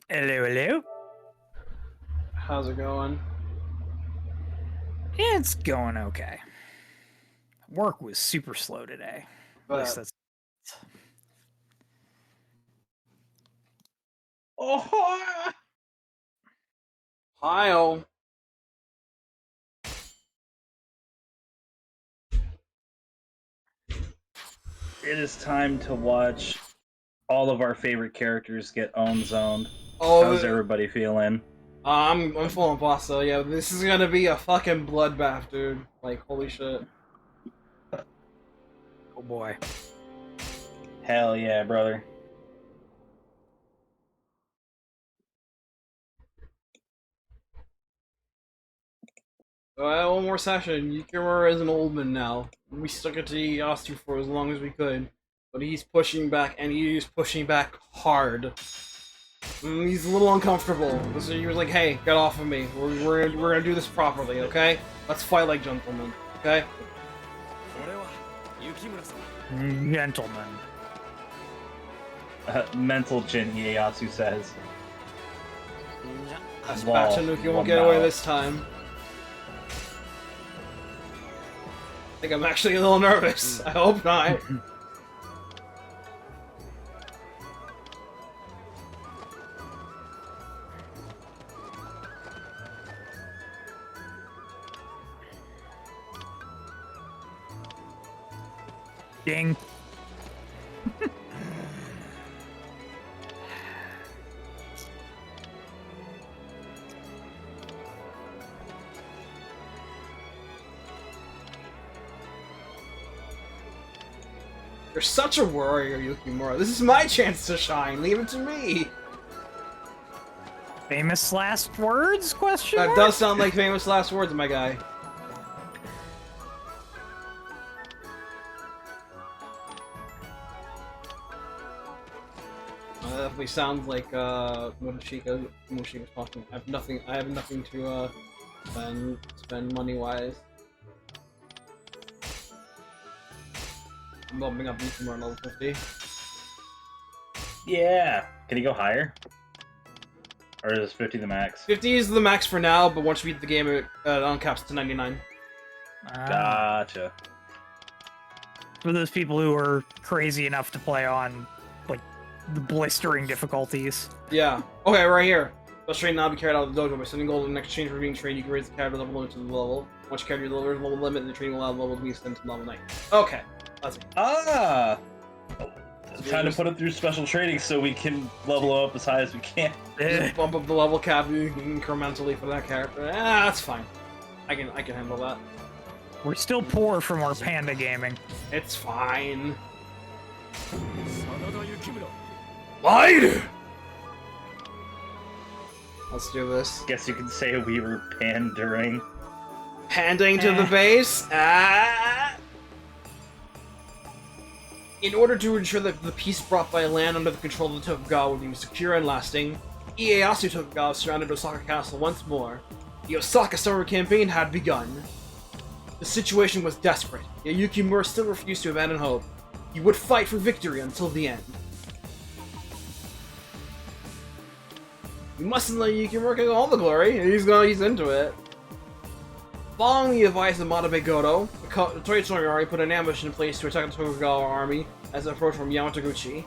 Hello, hello. How's it going? It's going okay. Work was super slow today. At least But that's. oh, Heil. It is time to watch all of our favorite characters get own zoned. Oh, How's everybody feeling? I'm full on pasta. Yeah, this is gonna be a fucking bloodbath, dude. Like, holy shit. Oh boy. Hell yeah, brother. One more session. Yukimura is an old man now. We stuck it to Yasu for as long as we could, but he's pushing back, and he's pushing back hard. He's a little uncomfortable. So he was like, "Hey, get off of me. We're gonna do this properly, okay? Let's fight like gentlemen, okay?" Gentlemen. Mental Jin, Ieyasu says. Tanuki won't get away this time. I think I'm actually a little nervous. I hope not. Ding. You're such a warrior, Yukimura. This is my chance to shine. Leave it to me. Famous last words? Question That mark? does sound like famous last words, my guy. Definitely sounds like Moshika's talking. I have nothing to spend money wise. I'm bumping up Yukimura level 50. Yeah. Can he go higher? Or is 50 the max? 50 is the max for now, but once you beat the game, it uncaps to 99. Gotcha. For those people who are crazy enough to play on, like, the blistering difficulties. Yeah. Okay, right here. Let's train now be carried out of the dojo. By sending gold in exchange for being trained, you can raise the character level limit to the level. Once your character delivers level limit, the training will allow the level to be extended to level 9. Okay. That's it. Ah! Time to put it through special training so we can level up as high as we can. Just bump up the level cap incrementally for that character. Ah, that's fine. I can handle that. We're still poor from our panda gaming. It's fine. Lied! Let's do this. Guess you could say we were pandering. Pandering to the base. Ah! In order to ensure that the peace brought by land under the control of the Tokugawa would be secure and lasting, Ieyasu Tokugawa surrounded Osaka Castle once more. The Osaka summer campaign had begun. The situation was desperate, yet Yukimura still refused to abandon hope. He would fight for victory until the end. We mustn't let Yukimura get all the glory. He's into it. Following the advice of Manabe Goto, the Toyotomi put an ambush in place to attack the Tokugawa army as it approached from Yamaguchi.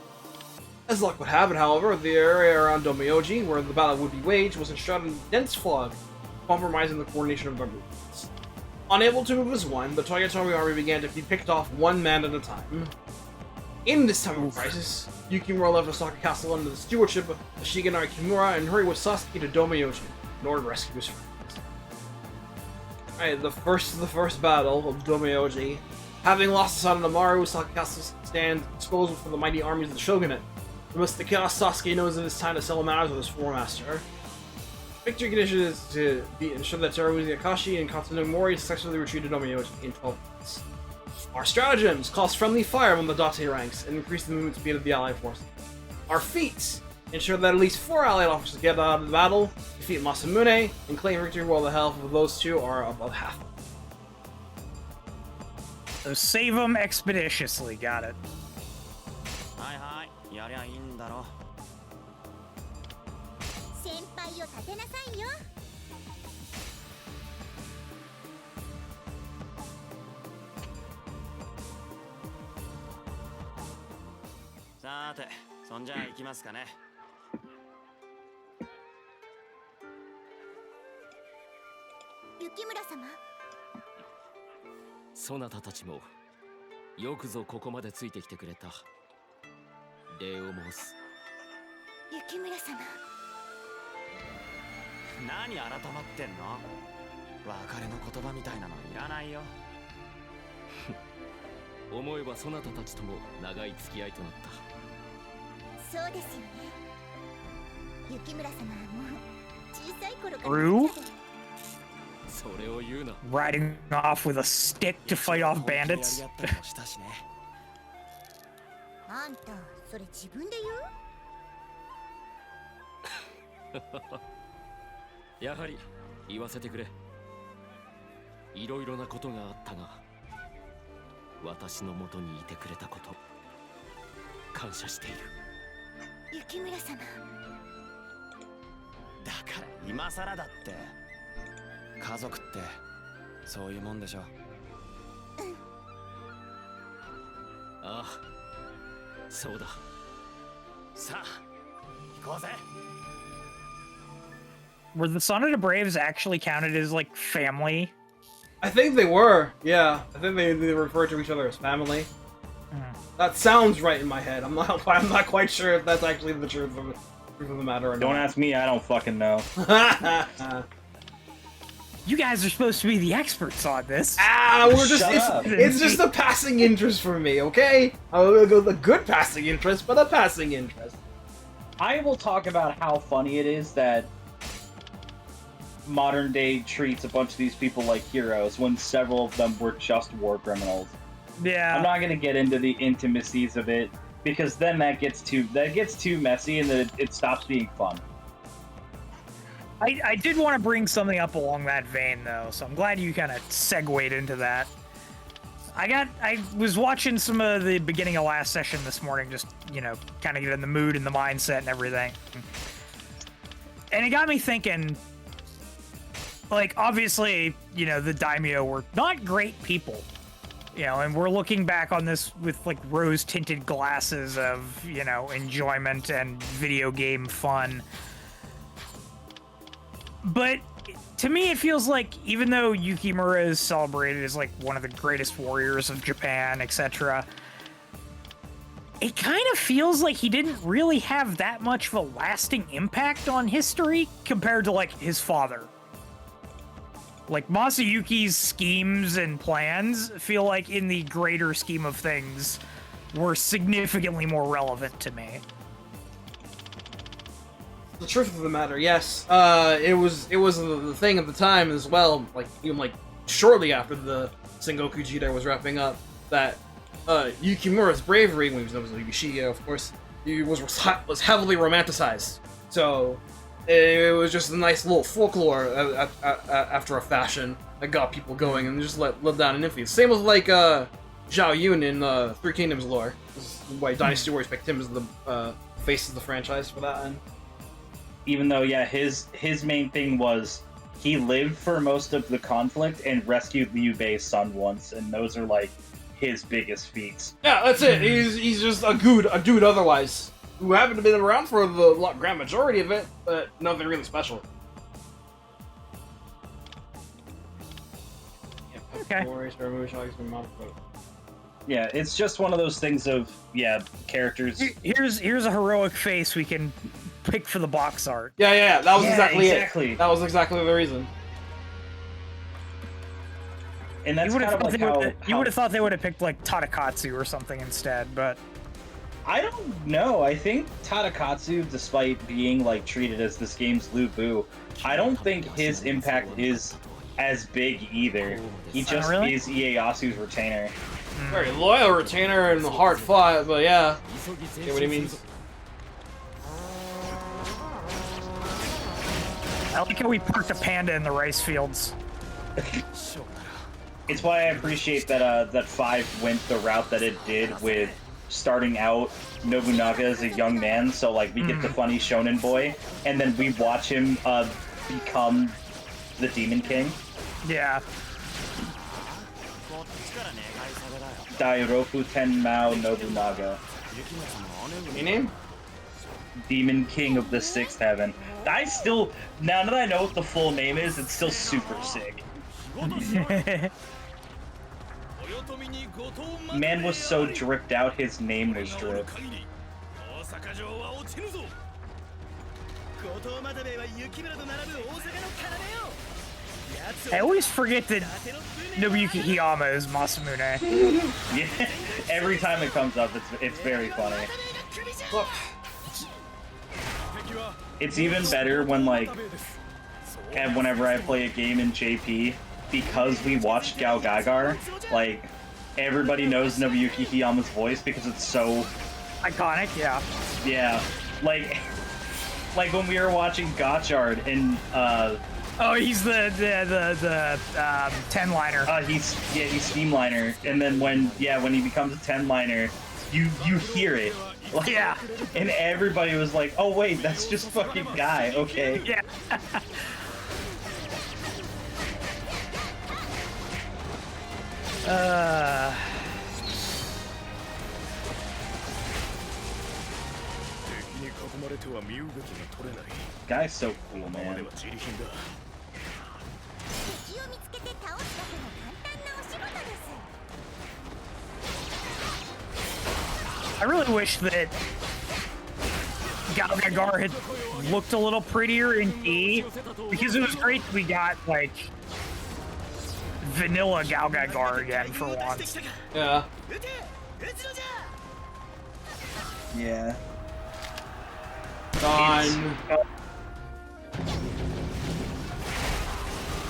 As luck would have it, however, the area around Domoyoji, where the battle would be waged, was enshrouded in dense fog, compromising the coordination of their movements. Unable to move as one, the Toyotomi army began to be picked off one man at a time. In this time of crisis, Yukimura left Osaka Castle under the stewardship of Shigenari Kimura and hurried with Sasuke to Domoyoji in order to rescue his friends. Alright, the first battle of Domoyoji. Having lost the Sanada-Maru, Osaka Castle stands exposed for the mighty armies of the Shogunate. Amidst the chaos, Sasuke knows it is time to settle matters with his former master. Victory condition is to ensure that Teruzi Akashi and Katsuno Mori successfully retreated Domoyoji in 12 minutes. Our stratagems cause friendly fire on the Date ranks and increase the movement speed of the allied forces. Our feats ensure that at least 4 allied officers get out of the battle, defeat Masamune, and claim victory while the health of those two are above half. So save them expeditiously, got it. 先輩を立てなさいよ。さて、そんじゃ行きますかね。雪村様。そなたたちもよくぞここまでついてきてくれた。礼を申す。雪村様。何改まってんの？別れの言葉みたいなのいらないよ。思えばそなたたちとも長い付き合いとなった。そうですよね。雪村様はもう小さい頃から True? それを言うな。 Riding off with a stick to fight off bandits. やったりもしたしね。あんたそれ自分で言う？やはり言わせてくれ。いろいろなことがあったが、私の元にいてくれたこと、感謝している。雪村様。だから今さらだって。家族ってそういうもんでしょ。ああ、そうだ。さあ、行こうぜ。Were the Sanada Braves actually counted as like family? I think they were. Yeah, I think they refer to each other as family. That sounds right in my head. I'm not quite sure if that's actually the truth of the matter or not. Don't ask me, I don't fucking know. You guys are supposed to be the experts on this. We're just Shut up. it's just a passing interest for me, okay? I'll go the good passing interest, but a passing interest. I will talk about how funny it is that modern day treats a bunch of these people like heroes when several of them were just war criminals. Yeah. I'm not gonna get into the intimacies of it because then that gets too messy and then it stops being fun. I did want to bring something up along that vein though, so I'm glad you kind of segued into that. I was watching some of the beginning of last session this morning, just, you know, kind of get in the mood and the mindset and everything. And it got me thinking, like, obviously, you know, the daimyo were not great people. You know, and we're looking back on this with, like, rose-tinted glasses of, you know, enjoyment and video game fun. But to me, it feels like even though Yukimura is celebrated as, like, one of the greatest warriors of Japan, etc., it kind of feels like he didn't really have that much of a lasting impact on history compared to, like, his father. Like, Masayuki's schemes and plans feel like, in the greater scheme of things, were significantly more relevant to me. The truth of the matter, yes. It was the thing at the time as well, like, even, like, shortly after the Sengoku-jidai was wrapping up, that, Yukimura's bravery, when he was known as Yugishige, of course, he was heavily romanticized. So, it was just a nice little folklore after a fashion that got people going and just let down an infamy. Same with, like, Zhao Yun in Three Kingdoms lore. This is why Dynasty Warriors picked him as the face of the franchise for that end. Even though, yeah, his main thing was he lived for most of the conflict and rescued Liu Bei's son once, and those are, like, his biggest feats. Yeah, that's it. He's just a dude otherwise, who happened to be around for the grand majority of it, but nothing really special. Okay. Yeah, it's just one of those things of, yeah, characters. Here's a heroic face we can pick for the box art. Yeah, that was Yeah, exactly exactly. it. That was exactly the reason. And that's You would kind have of like how... you would have thought they would have picked, like, Tadakatsu or something instead, but... I don't know. I think Tadakatsu, despite being, like, treated as this game's Lu Bu, I don't think his impact is as big either. He just really? is Ieyasu's retainer. Very loyal retainer and hard fought, but yeah. Yeah, what he means. I like how we parked a panda in the rice fields. It's why I appreciate that that 5 went the route that it did with starting out Nobunaga as a young man, so like we get the funny shonen boy, and then we watch him become the Demon King. Yeah. Dairoku Tenmao Nobunaga. Your name? Demon King of the Sixth Heaven. I still, now that I know what the full name is, it's still super sick. Man was so dripped out, his name was drip. I always forget that Nobuyuki Hiyama is Masamune. Yeah, every time it comes up, it's very funny. It's even better when, like, and whenever I play a game in JP, because we watched Gao Gaigar, like, everybody knows Nobuyuki Hiyama's voice because it's so... Iconic, yeah. Yeah, like when we were watching Gotchard and, Oh, he's the 10-liner. he's Steamliner, and then when he becomes a 10-liner, you hear it. Like, Yeah. And everybody was like, oh wait, that's just fucking Guy, okay. Yeah. Guy's so cool, man. 敵を見つけて倒すだけの簡単なお仕事です。 I really wish that Gao Gaigar had looked a little prettier in E, because it was great that we got, like, vanilla Gao Gaigar again for once. Yeah. Yeah. Gone.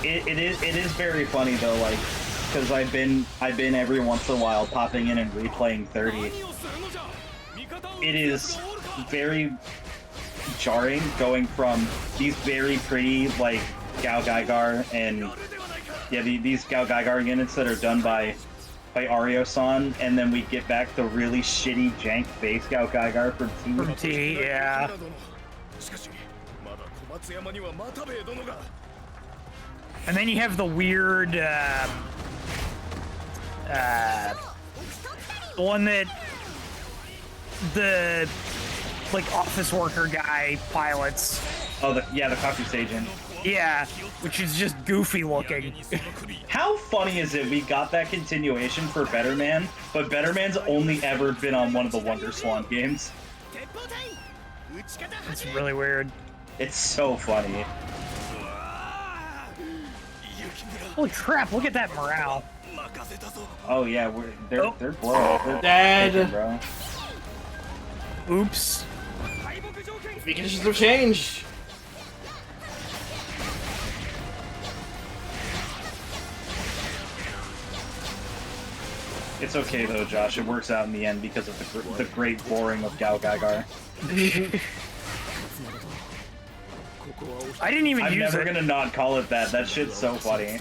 It is very funny though, like, because I've been every once in a while popping in and replaying 30. It is very jarring going from these very pretty, like, Gao Gaigar and these Gao Gaigar units that are done by Ario-san, and then we get back the really shitty jank base Gao Gaigar from T. From T, yeah. And then you have the weird, the one that the, like, office worker guy pilots. Oh, the Caucus agent. Yeah, which is just goofy looking. How funny is it we got that continuation for Better Man, but Better Man's only ever been on one of the Wonder Swan games? It's really weird. It's so funny. Holy crap, look at that morale. Oh yeah, they're blown. They're Dead. taken, bro. Oops. The conditions have changed. It's okay though, Josh. It works out in the end because of the great boring of Gao Gaigar. I didn't even I'm use never it. gonna not call it that. That shit's so funny.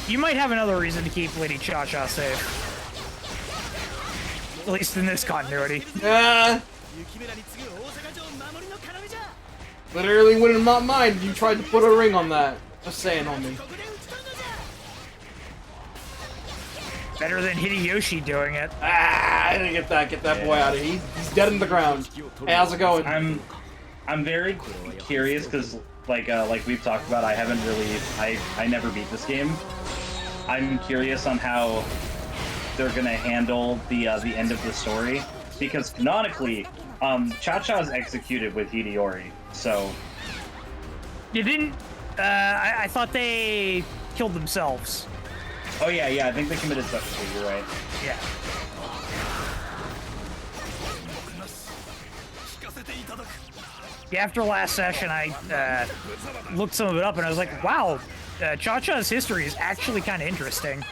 You might have another reason to keep Lady Cha-Cha safe. At least in this continuity. Literally wouldn't mind if you tried to put a ring on that. Just saying, homie. Better than Hideyoshi doing it. I didn't get that boy out of here. He's dead in the ground. Hey, how's it going? I'm very curious because like we've talked about, I haven't really I never beat this game. I'm curious on how they're gonna handle the end of the story, because canonically, Cha-Cha is executed with Hideyori, so... You didn't... I thought they killed themselves. Oh yeah, I think they committed suicide, you're right. Yeah. Yeah, after last session, I looked some of it up, and I was like, wow, Cha-Cha's history is actually kind of interesting.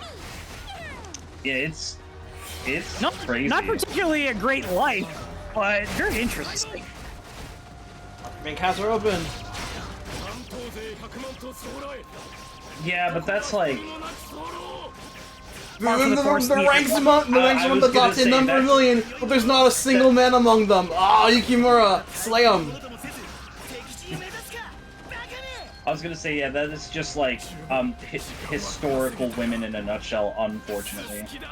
Yeah, it's Not, crazy. not particularly a great life, but very interesting. Main cats are open. Yeah, but that's like... The ranks among the top 10 number a million, but there's not a single man among them. Ah, Yukimura, slay him. I was gonna say, yeah, that is just like historical women in a nutshell, unfortunately. Get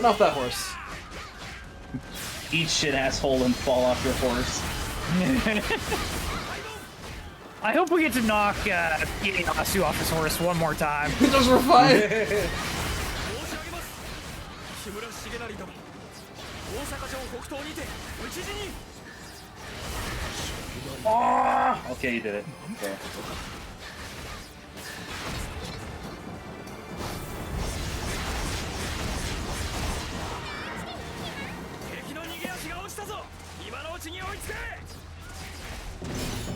off that horse. Eat shit asshole and fall off your horse. I hope we get to knock Ieyasu off his horse one more time. Just for fun. Oh! Okay, you did it. Okay.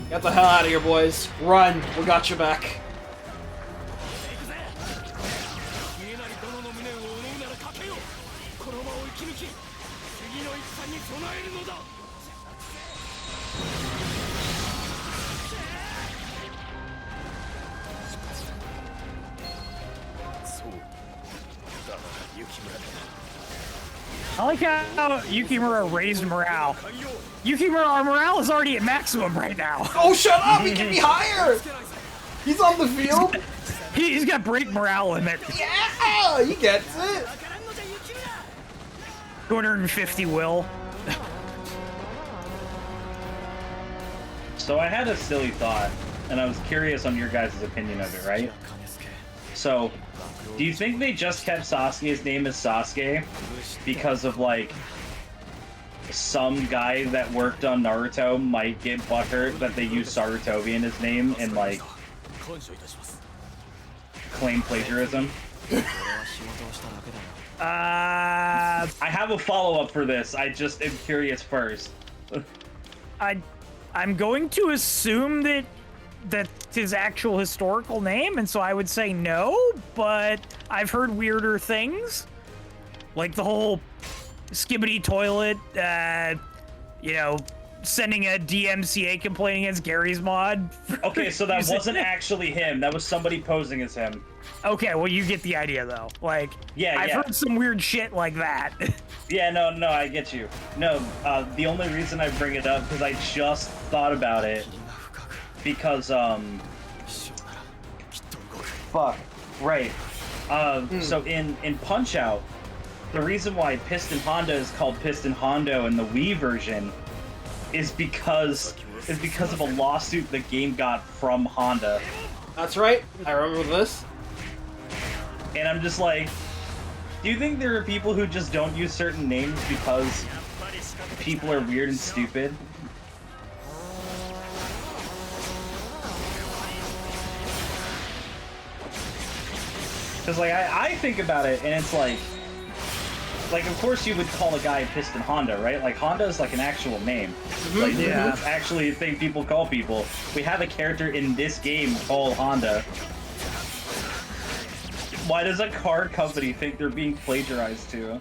Get the hell out of here, boys. Run. We got your back. I like how Yukimura raised morale. Yukimura, our morale is already at maximum right now. Oh, shut up! He can be higher! He's on the field! He's got break morale limit. Yeah! He gets it! 250 will. So I had a silly thought, and I was curious on your guys' opinion of it, right? So, do you think they just kept Sasuke's name as Sasuke because of, like, some guy that worked on Naruto might get butthurt that they use Sarutobi in his name and, like, claim plagiarism? I have a follow-up for this. I just am curious first. I'm going to assume that that's his actual historical name, and so I would say no, but I've heard weirder things. Like the whole Skibbity toilet, you know, sending a DMCA complaint against Gary's mod. Okay, so that wasn't actually him. That was somebody posing as him. Okay, well, you get the idea, though. Like, I've heard some weird shit like that. Yeah, no, I get you. No, the only reason I bring it up, because I just thought about it, because, fuck, right. So in Punch-Out, the reason why Piston Honda is called Piston Hondo in the Wii version is because of a lawsuit the game got from Honda. That's right. I remember this. And I'm just like, do you think there are people who just don't use certain names because people are weird and stupid? Because, like, I think about it, and it's like, of course you would call a guy Piston Honda, right? Like, Honda is like an actual name. Like, it's actually a thing people call people. We have a character in this game called Honda. Why does a car company think they're being plagiarized to?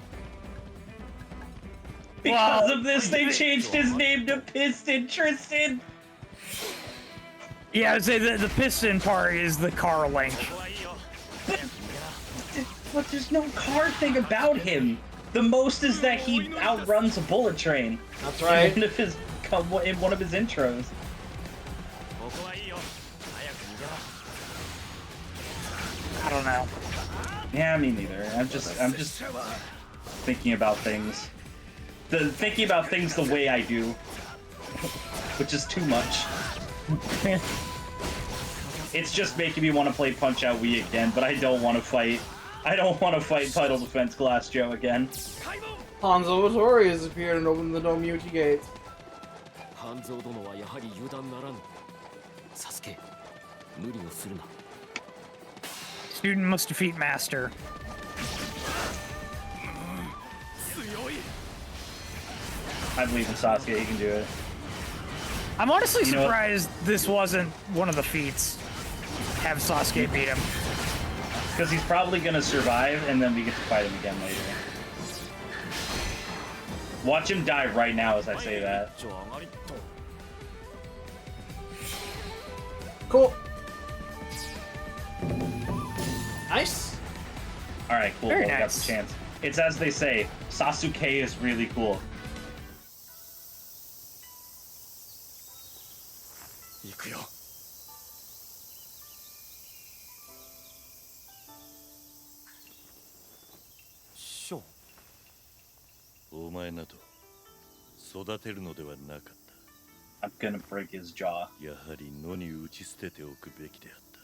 Because of this, they changed his name to Piston Tristan! Yeah, I'd say the piston part is the car link. But there's no car thing about him. The most is that he outruns a bullet train. That's right. In one of his intros. I don't know. Yeah, me neither. I'm just thinking about things. Thinking about things the way I do, which is too much. It's just making me want to play Punch-Out Wii again, but I don't want to fight. I don't want to fight Title Defense Glass Joe again. Hanzo Otori has appeared and opened the Domoyoji gate. Hanzo dono wa yahari yudan naraну. Sasuke, muri wo suru na. Student must defeat master. I believe in Sasuke, he can do it. I'm honestly surprised this wasn't one of the feats. Have Sasuke beat him. Because he's probably going to survive, and then we get to fight him again later. Watch him die right now as I say that. Cool. Nice. Alright, cool. Very Well, we got nice. the chance. It's as they say, Sasuke is really cool. 行くよ。ショー。お前など育てるのではなかっ I'm gonna break his jaw. た。やはり野に打ち捨てておくべきであった。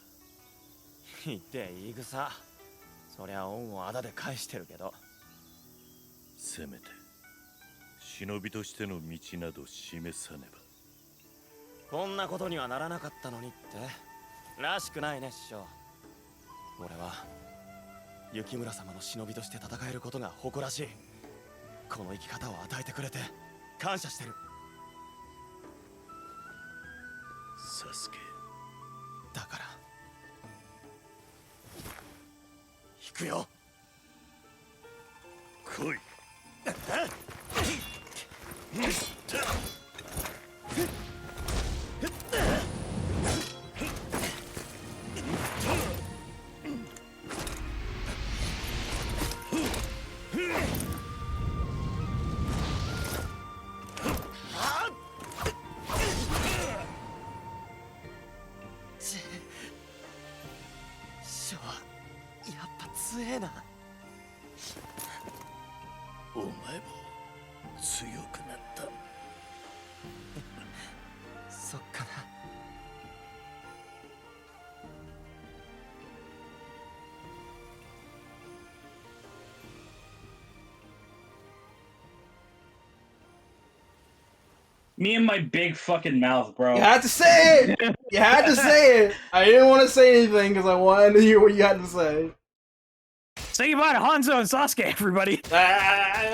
言って言い草。そりゃ恩をあだで返してるけど。せめて忍びとしての道など示さねば。こんなことにはならなかったのにって。らしくないね、師匠。俺は雪村様の忍びとして戦えることが誇らしい。この生き方を与えてくれて感謝してる。サスケ、だから行くよ。来い。師匠はやっぱ強えな。お前も強くなった。そっかな。Me and my big fucking mouth, bro. You had to say it! You had to say it! I didn't want to say anything because I wanted to hear what you had to say. Say goodbye to Hanzo and Sasuke, everybody.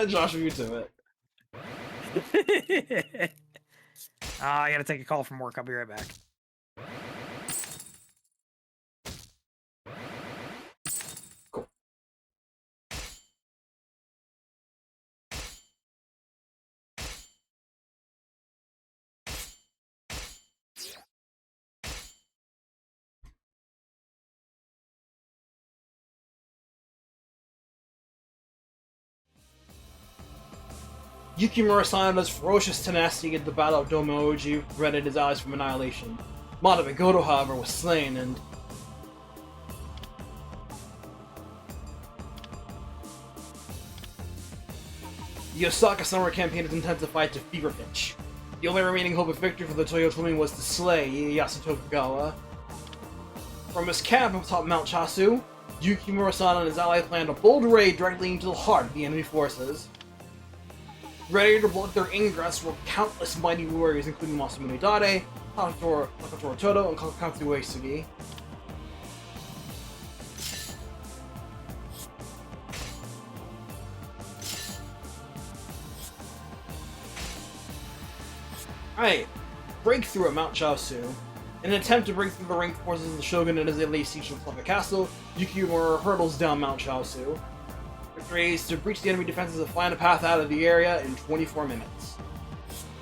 Josh, you to it. I gotta take a call from work. I'll be right back. Yukimura Sanada's ferocious tenacity at the Battle of Domoyoji prevented his allies from annihilation. Manabe Goto, however, was slain, and the Osaka summer campaign has intensified to fever pitch. The only remaining hope of victory for the Toyotomi was to slay Ieyasu Tokugawa. From his camp atop Mount Chauzu, Yukimura Sanada and his ally planned a bold raid directly into the heart of the enemy forces. Ready to block their ingress were countless mighty warriors, including Masamune Dade, Takatoro Todo, and Kakatsu Uesugi. Alright, breakthrough at Mount Chauzu. In an attempt to break through the ranked forces of the Shogunate as they lay siege to Fluffy Castle, Yukimura hurdles down Mount Chauzu. Race to breach the enemy defenses and find a path out of the area in 24 minutes.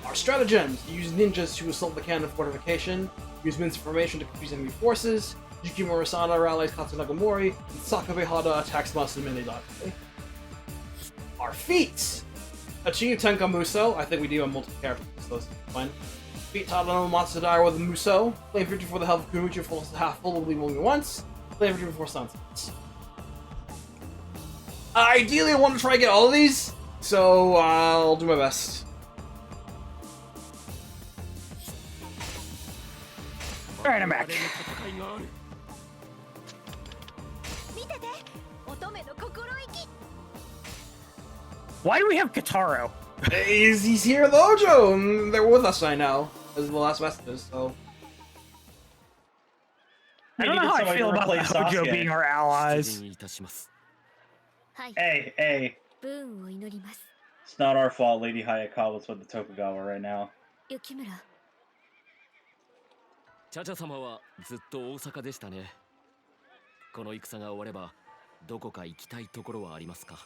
Our stratagems: use ninjas to assault the cannon fortification, use misinformation to confuse enemy forces, Yukimura Sanada rallies Katsunaga Mori, and Sakabe Hada attacks Masamune Dade. Our feats: achieve Tenka Muso. I think we do have multiple characters, so that's fine. Beat Tadano Matsudaira with a Muso, claim victory for the health of Kunichi for half full of leaving only once, claim victory before sunsets. Ideally, I want to try to get all of these, so I'll do my best. Alright, I'm back. Why do we have Kataro? He's here at the Ojo, and they're with us right now, as the last messages, so... I don't know how I feel about the Ojo being our allies. Hey, hey. It's not our fault Lady Hayakawa's with the Tokugawa right now. チャチャ様はずっと大阪でしたね。この戦が終わればどこか行きたいところはありますか？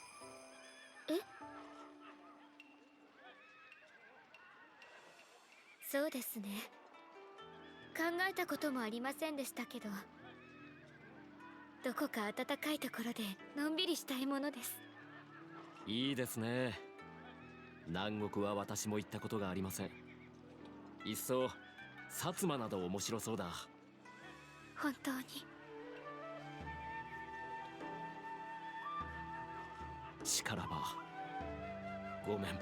そうですね。考えたこともありませんでしたけど、どこか暖かいところでのんびりしたいものです。いいですね。南国は私も行ったことがありません。いっそ薩摩など面白そうだ。本当に。しからばごめん。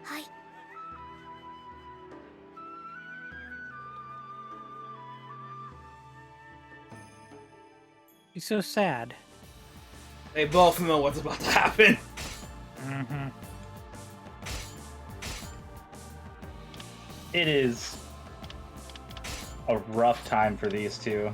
はい。He's so sad. They both know what's about to happen. Mm-hmm. It is a rough time for these two.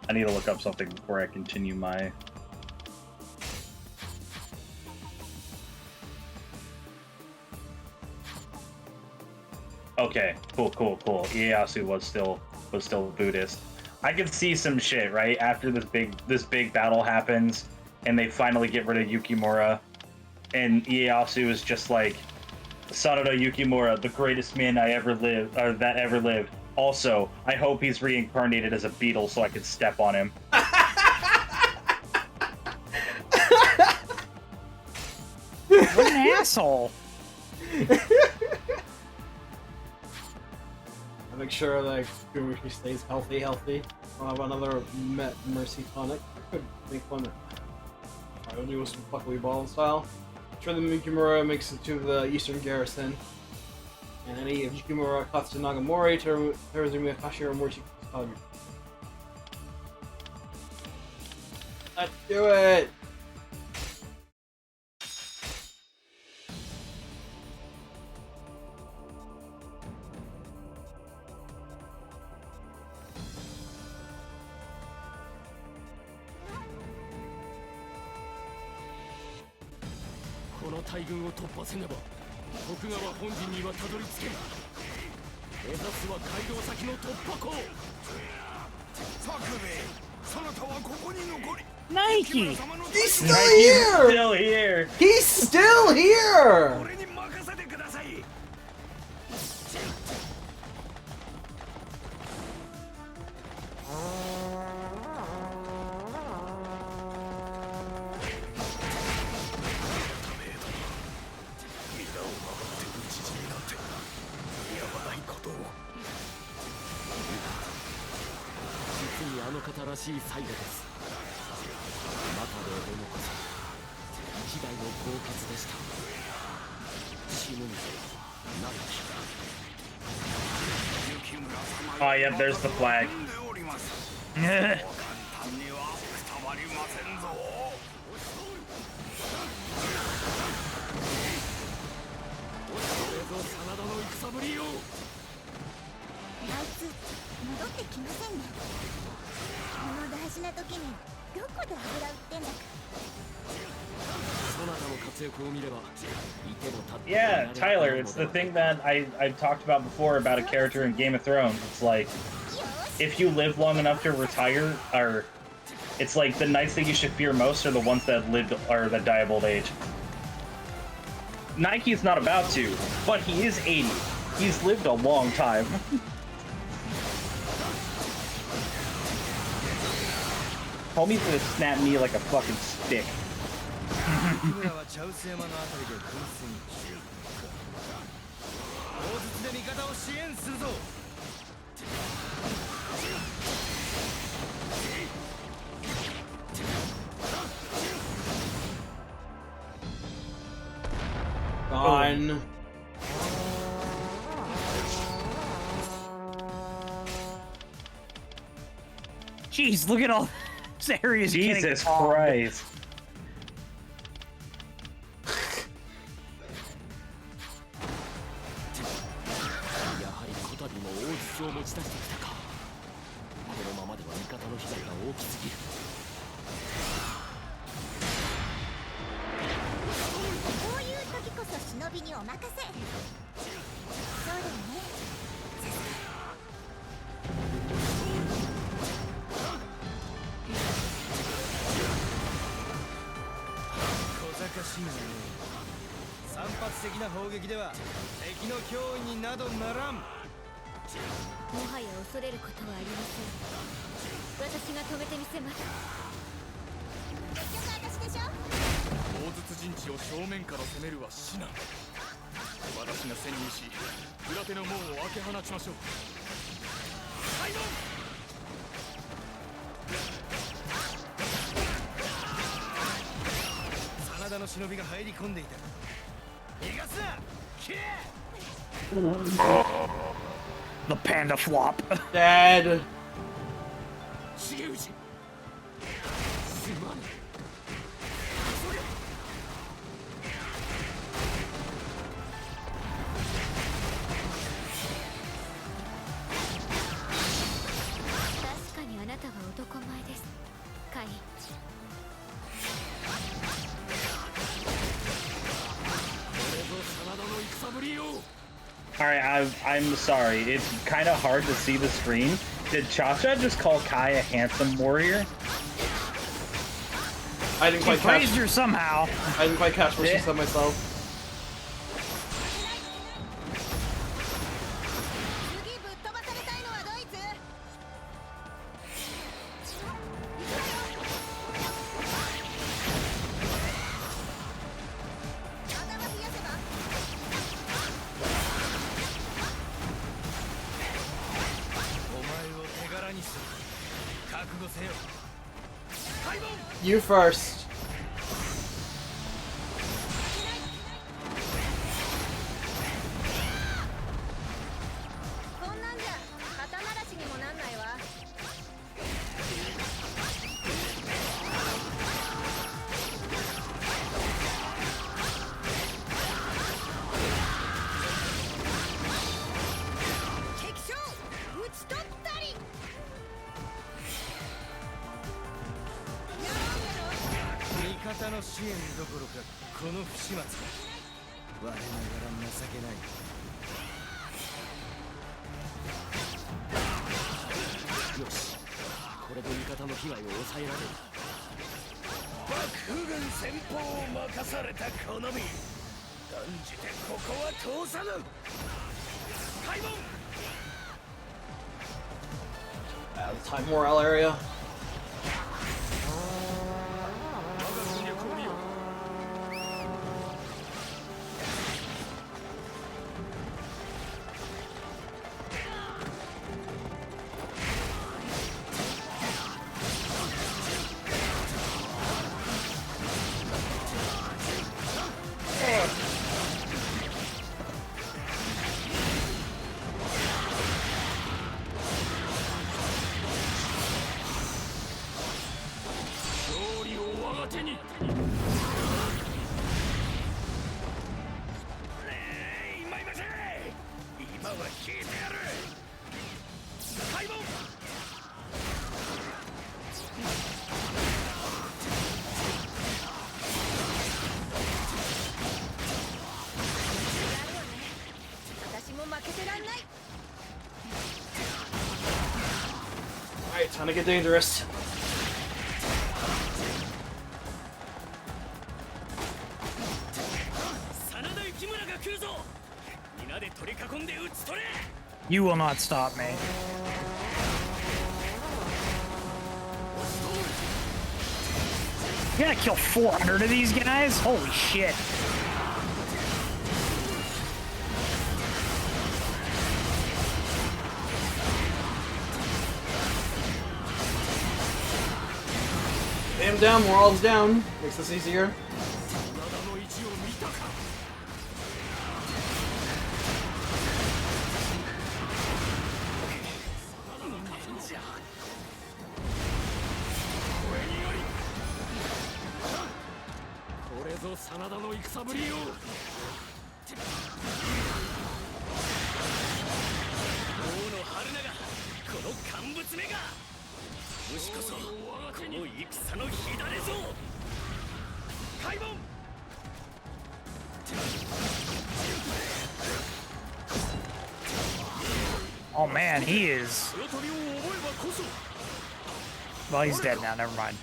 I need to look up something before I continue my... Okay, cool. Ieyasu was still Buddhist. I can see some shit, right? After this big battle happens, and they finally get rid of Yukimura, and Ieyasu is just like, Sanada Yukimura, the greatest man that ever lived. Also, I hope he's reincarnated as a beetle so I can step on him. What an asshole! I make sure like Gurushi stays healthy. I'll have another mercy tonic. I could make fun of. Alright, we'll do some fuckly ball style. Sure, the Yukimura makes it to the eastern garrison. And any of Yukimura Katsu Nagamori, Teruzumi Akashi, or Morchi Kage. Let's do it! Tokugawa 本陣にはたどり着けん。目指すは街道先の突破口。作兵衛、そなたはここに残り。Nike! He's still here! Still here! He's still here! 俺に任せてください。らしい最後です。マタレー殿こそ一代の豪傑でした。死ぬんでなるき。Oh, yeah, there's the flag. Yeah, Tyler, it's the thing that I've talked about before about a character in Game of Thrones. It's like, if you live long enough to retire, or it's like the knights that you should fear most are the ones that lived or that die of old age. Nike's not about to, but he is 80. He's lived a long time. Homie's gonna snap me like a fucking stick. Gone. Jeez, look at all this areas. Jesus Christ. スを持ち出してきたか。このままでは味方の被害が大きすぎる。こういう時こそ忍びにお任せ。そうだよね。小賢しいね。散発的な砲撃では敵の脅威になどならん。もはや恐れることはありません。私が止めてみせます。結局私でしょ。大筒陣地を正面から攻めるは至難。私が潜入し裏手の門を開け放ちましょう。開門。真田の忍びが入り込んでいた。逃がすな。切れ。 The panda flop. Dead. 重氏すまぬ。確かにあなたは男前です。カイ。これぞ真田の戦ぶりよ。 Alright, I'm sorry. It's kind of hard to see the screen. Did Chacha just call Kai a handsome warrior? I didn't He quite praised catch. her somehow. I didn't quite catch what she Yeah. said myself. 次ぶっ飛ばされたいのはドイツ。頭冷やせば。お前を手柄にする。覚悟せよ。開門。 You first. こんなんじゃ肩慣らしにもなんないわ。 敵将討ち取ったり。味方の支援どころかこの不始末だ。我ながら情けない。よし、これで味方の被害を抑えられる。幕府軍先方を任されたこの身、断じてここは通さぬ。開門。 The Time Morale area. 我が軍力を見よ。 勝利を我が手に。今いませ。今は引いてやる。開門。 私も負けてらんない。 Alright, time to get dangerous. 真田幸村が来るぞ。皆で取り囲んで撃ち取れ。 You will not stop me. You gotta kill 400 of these guys? Holy shit. Him down, morale's down. Makes this easier. 真田の位置を見たか。 これぞ真田の戦ぶりよ。王の春の乾物目が虫こそこの戦の火種ぞ開門 Oh man, he is. Well, he's dead now. Never mind.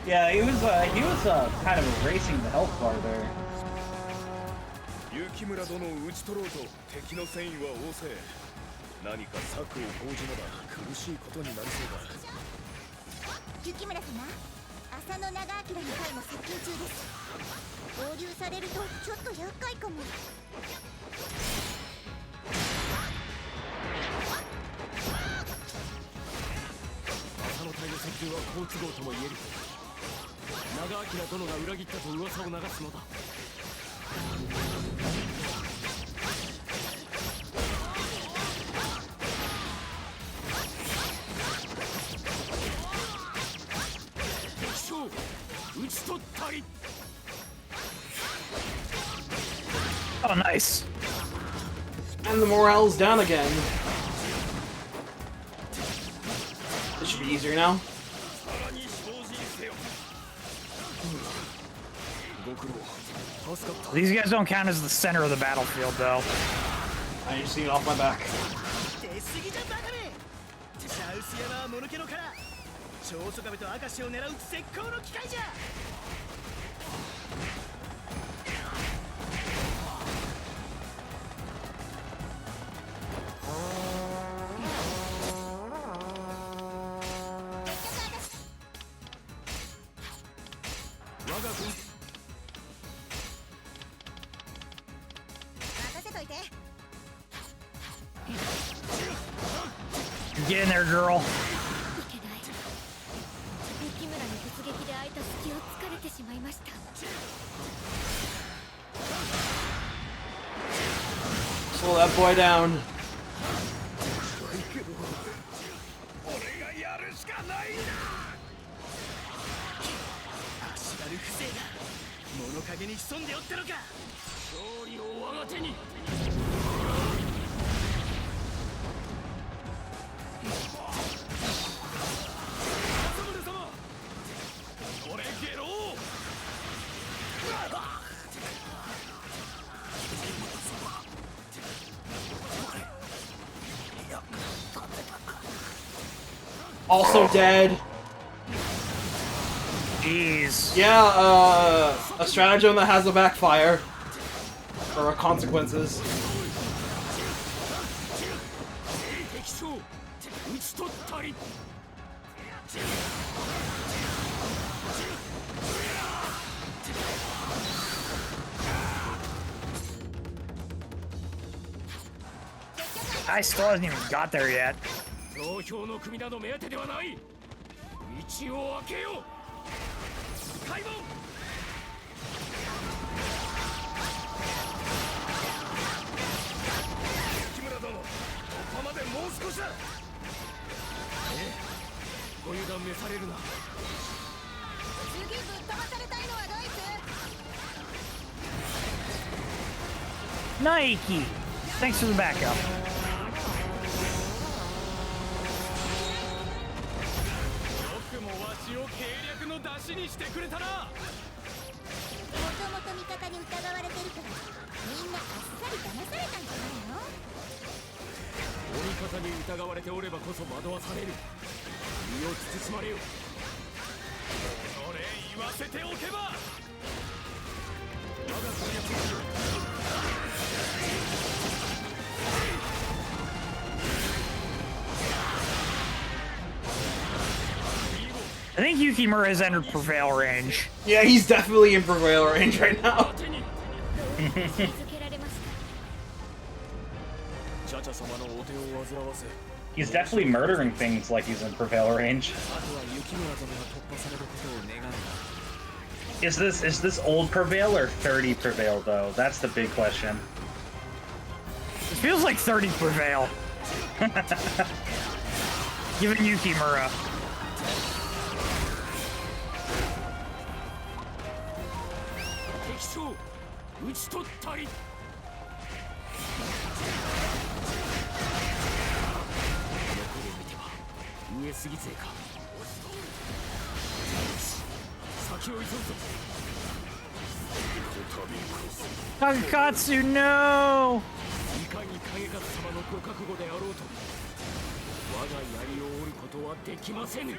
Yeah, he was kind of erasing the health bar there. 雪村殿を討ち取ろうと敵の戦意は旺盛。何か策を講じねば苦しいことになりそうだ。雪村様、浅野長明の会も接近中です。合流されるとちょっと厄介かも。浅野隊の接近は好都合とも言える。長明殿が裏切ったと噂を流すのだ。討ち取ったり。 Oh, nice. And the morale's down again. This should be easier now. These guys don't count as the center of the battlefield, though. I just need it off my back. 超速壁と明石を狙う絶好の機会じゃ。我が軍任せといて。 Get in there, girl. Slow that boy down. 俺がやるしかないな。足軽不正が物陰に潜んでおったのか。勝利を我が手に。政宗様、これゲロー。 Also dead. Jeez. Yeah, a stratagem that has a backfire. Or consequences. I still hasn't even got there yet. 投票の組など目当てではない。道を開けよう。開門。木村殿、突破までもう少しだ。ご油断召されるな。次ぶっ飛ばされたいのはドイツ。 Nike. Thanks for the backup. 計略の出しにしてくれたな。もともと味方に疑われてるからみんなあっさり騙されたんじゃないの。味方に疑われておればこそ惑わされる。身を慎まれよ。それ言わせておけば。 I think Yukimura has entered prevail range. Yeah, he's definitely in prevail range right now. He's definitely murdering things like he's in prevail range. Is this old prevail or 30 prevail though? That's the big question. It feels like 30 prevail. Give it Yukimura. 上杉勢か。先を急ぐぞ。 Takakatsu, no! いかに影方様のご覚悟であろうと我が槍を折ることはできませぬ。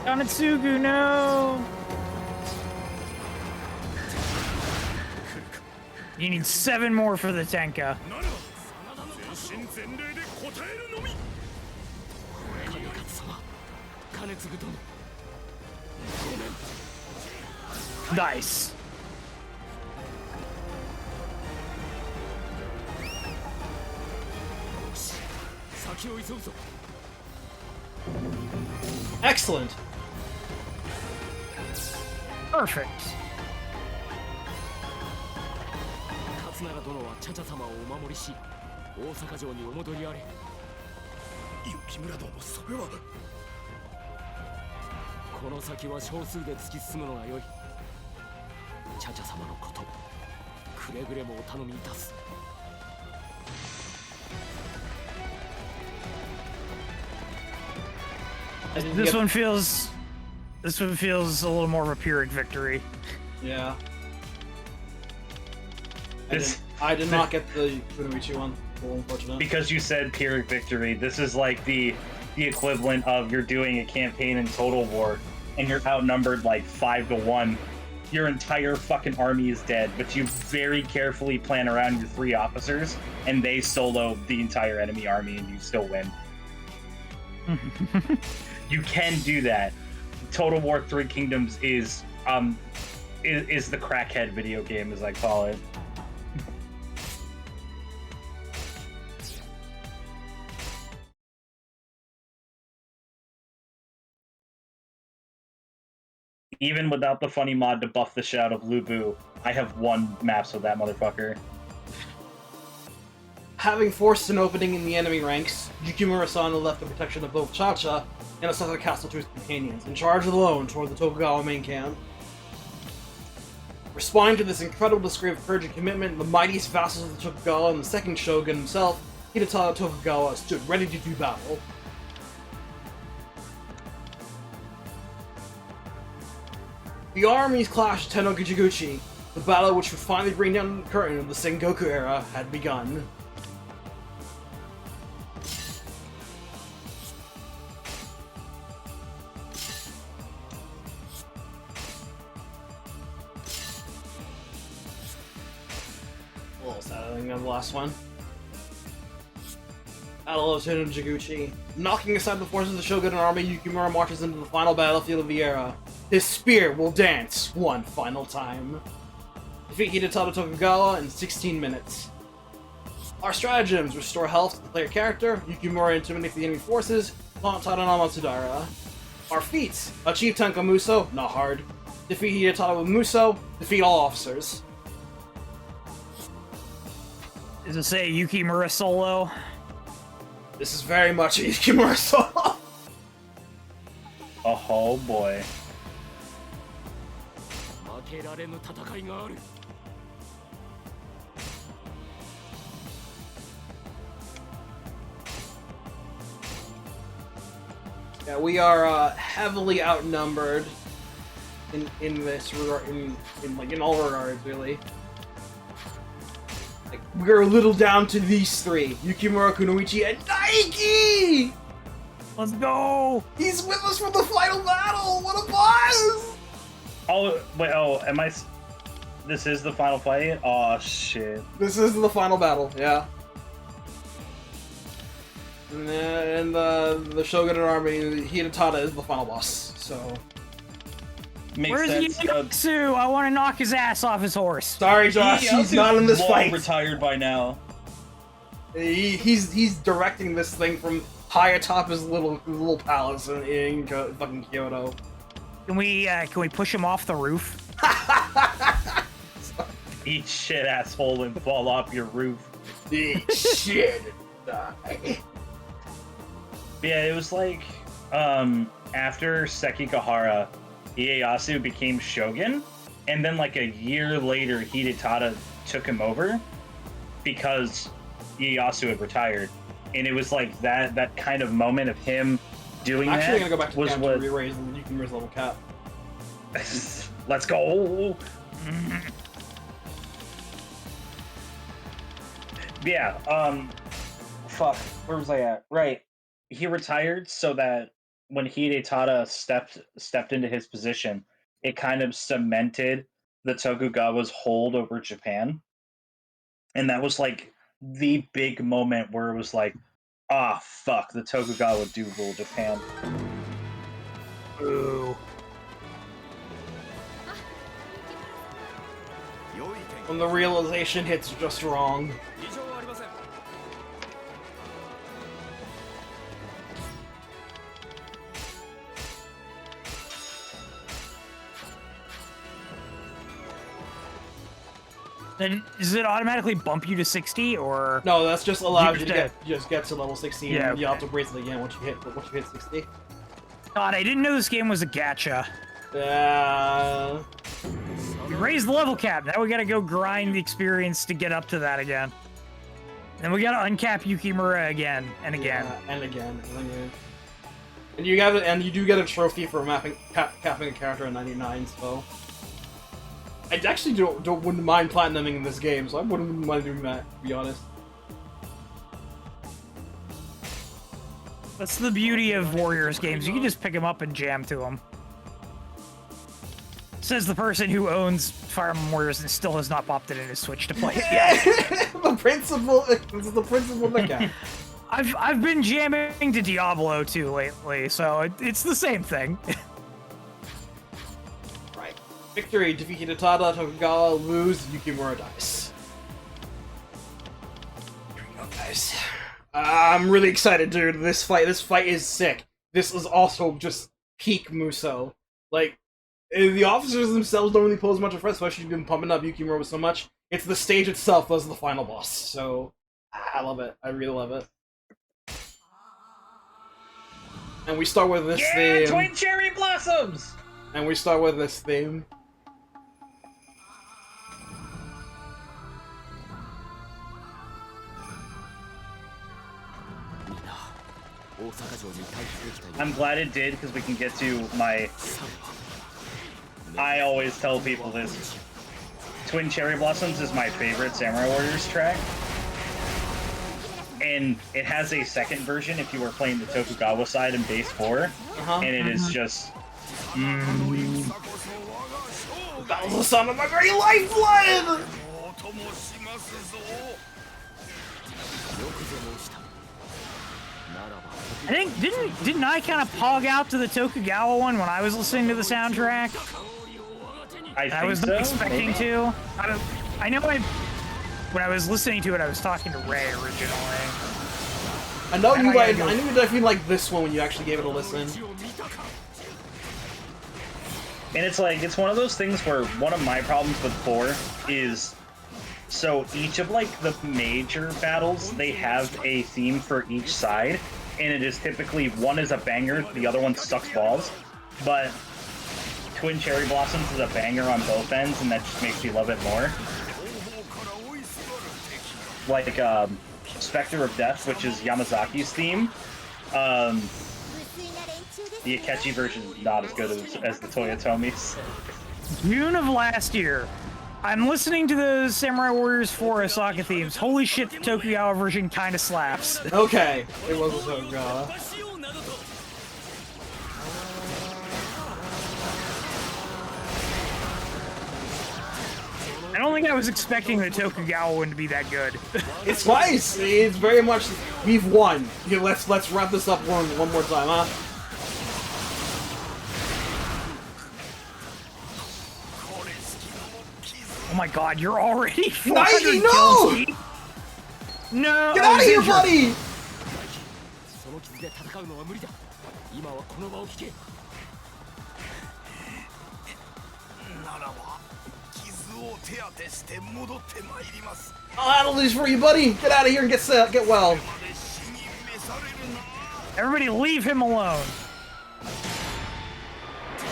Kanetsugu, no! You need 7 more for the Tenka. 全身全霊で応えるのみ。影方様、金継殿、ごめん。 Nice. Excellent. Perfect. 勝永殿は茶々様をお守りし、大阪城にお戻りあれ。雪村殿、それは。この先は少数で突き進むのが良い。茶々様のこと、くれぐれもお頼みいたす。 This one feels a little more of a Pyrrhic victory. Yeah. This, I did not get the Kunoichi one. Unfortunate. because you said Pyrrhic victory, this is like the equivalent of you're doing a campaign in Total War and you're outnumbered like 5 to 1. Your entire fucking army is dead, but you very carefully plan around your 3 officers and they solo the entire enemy army and you still win. You can do that. Total War 3 Kingdoms is the crackhead video game, as I call it. Even without the funny mod to buff the shit out of Lubu, I have won maps with that motherfucker. Having forced an opening in the enemy ranks, Yukimura-san left the protection of both Cha-Cha and Osaka Castle to his companions, and charged alone toward the Tokugawa main camp. Responding to this incredible display of courage and commitment, the mightiest vassals of the Tokugawa and the second shogun himself, Hidetada Tokugawa, stood ready to do battle. The armies clashed at Tennojiguchi. The battle which would finally bring down the curtain of the Sengoku era had begun. A little sad, I think, on the last one. Battle of Tennojiguchi. Knocking aside the forces of the Shogun army, Yukimura marches into the final battlefield of the era. His spear will dance one final time. Defeat Hidetada Tokugawa in 16 minutes. Our stratagems: restore health to the player character, Yukimura intimidate the enemy forces, taunt Tadanama Matsudara. Our feats: achieve Tenka Muso, not hard. Defeat Hidetada with Muso, defeat all officers. Does it say Yukimura solo? This is very much a Yukimura solo. Oh boy. 負けられぬ戦いがある。 Yeah, we are heavily outnumbered in this regard, in all regards, really. Like, we're a little down to these 3: Yukimura, Kunoichi, and Daiki. Let's go! He's with us for the final battle. What a boss! Oh wait, oh, am I? This is the final fight? Oh shit. This is the final battle. Yeah. And the Shogun army, Hidetada is the final boss. So. Makes Where's sense. Yukimura? I want to knock his ass off his horse. Sorry, Josh. He's not in this long fight. Retired by now. He's directing this thing from high atop his little palace in fucking Kyoto. Can we push him off the roof? Eat shit, asshole, and fall off your roof. Eat shit and die. Yeah, it was like, after Sekigahara, Ieyasu became shogun, and then like a year later, Hidetada took him over because Ieyasu had retired. and it was like that kind of moment of him doing I'm actually that gonna go back to was the what. to re-raise Yukimura's level cap. Let's go. Yeah. Fuck. Where was I at? Right. He retired so that when Hidetada stepped into his position, it kind of cemented the Tokugawa's hold over Japan, and that was like the big moment where it was like, ah, fuck, the Tokugawa do rule Japan. Ooh. When the realization hits just wrong. Then does it automatically bump you to 60 or? No, that's just allows you to just get to level 16. Yeah, And you have okay. to raise it again once you hit 60. God, I didn't know this game was a gacha. Yeah. We raised the level cap. Now we gotta go grind the experience to get up to that again. Then we gotta uncap Yukimura again and again. Yeah, and again. And again. And you do get a trophy for capping a character at 99. So I actually wouldn't mind platinuming in this game. So I wouldn't mind doing that, to be honest. That's the beauty of Warriors games. You can just pick them up and jam to them. Says the person who owns Fire Emblem Warriors and still has not popped it in his Switch to play it yet. The principle. This is the principle that counts. I've been jamming to Diablo 2 lately, so it's the same thing. Right. Victory. Defeat Hidetada, Tokugawa, lose, Yukimura dies. Here we go, guys. I'm really excited, dude. This fight is sick. This is also just peak Muso. Like, the officers themselves don't really pose much of a threat, especially if you've been pumping up Yukimura so much. It's the stage itself that's the final boss. So, I love it. I really love it. And we start with this theme. Twin cherry blossoms! And we start with this theme. I'm glad it did, because we can get to my... I always tell people this. Twin Cherry Blossoms is my favorite Samurai Warriors track. And it has a second version if you were playing the Tokugawa side in base 4. And it is just... That was the son of my great lifeblood! I think didn't I kind of pog out to the Tokugawa one when I was listening to the soundtrack? I was expecting to. I know when I was listening to it, I was talking to Ray originally. I know you like. I knew you definitely liked this one when you actually gave it a listen. And it's like, it's one of those things where one of my problems with 4 is, so each of like the major battles, they have a theme for each side, and it is typically one is a banger, the other one sucks balls, but Twin Cherry Blossoms is a banger on both ends, and that just makes me love it more. Like, Spectre of Death, which is Yamazaki's theme, the Akechi version is not as good as the Toyotomi's. June of last year, I'm listening to the Samurai Warriors 4 Osaka themes. Holy shit, the Tokugawa version kind of slaps. Okay, it was a Tokugawa. I don't think I was expecting the Tokugawa one to be that good. It's nice. It's very much. We've won. Here, let's wrap this up one more time, huh? Oh my god, you're already 90, 400 no! kills deep? No! Get out of here, injured. buddy! I'll handle these for you, buddy! Get out of here and get well. Everybody leave him alone.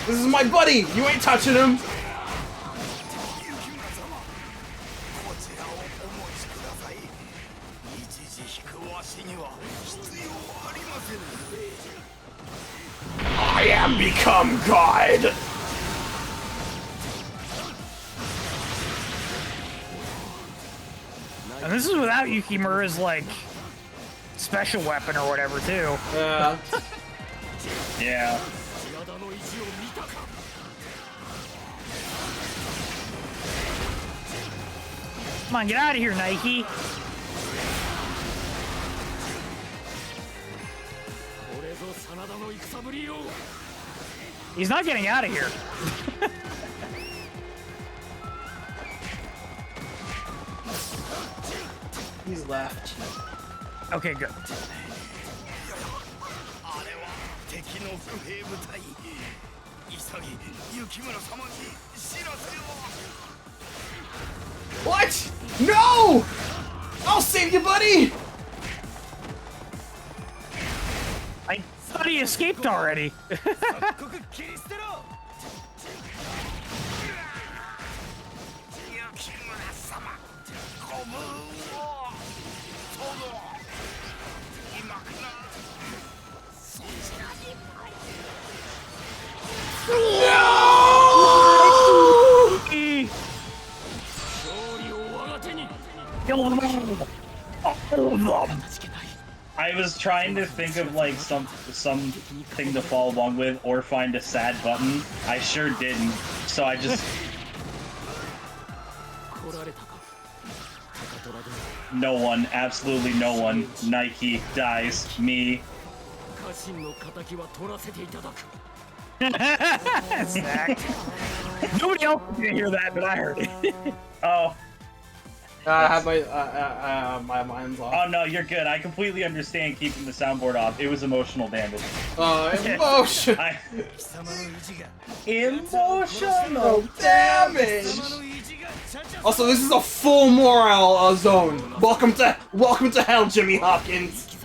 This is my buddy! You ain't touching him! am become God! And this is without Yukimura's, like, special weapon or whatever, too. Yeah. Yeah. Come on, get out of here, Nike. He's not getting out of here. He's left. Okay, good. What? No! I'll save you, buddy! I thought he escaped already. I was trying to think of like something to follow along with or find a sad button. I sure didn't. So I just no one, absolutely no one. Nike dies. Me. Zach. Nobody else didn't hear that, but I heard it. Oh. I have my mind's off. Oh no, you're good. I completely understand keeping the soundboard off. It was emotional damage. Emotion. Emotional damage. Also, this is a full morale zone. Welcome to hell, Jimmy Hopkins.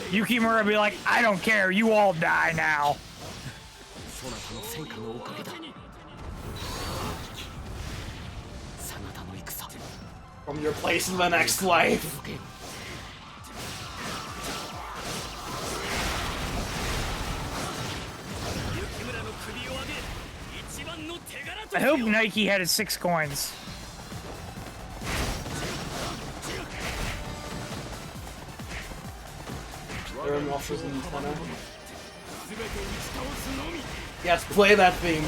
Yukimura be like, I don't care. You all die now. From your place in the next life. I hope Nike had his 6 coins. Yes, play that theme.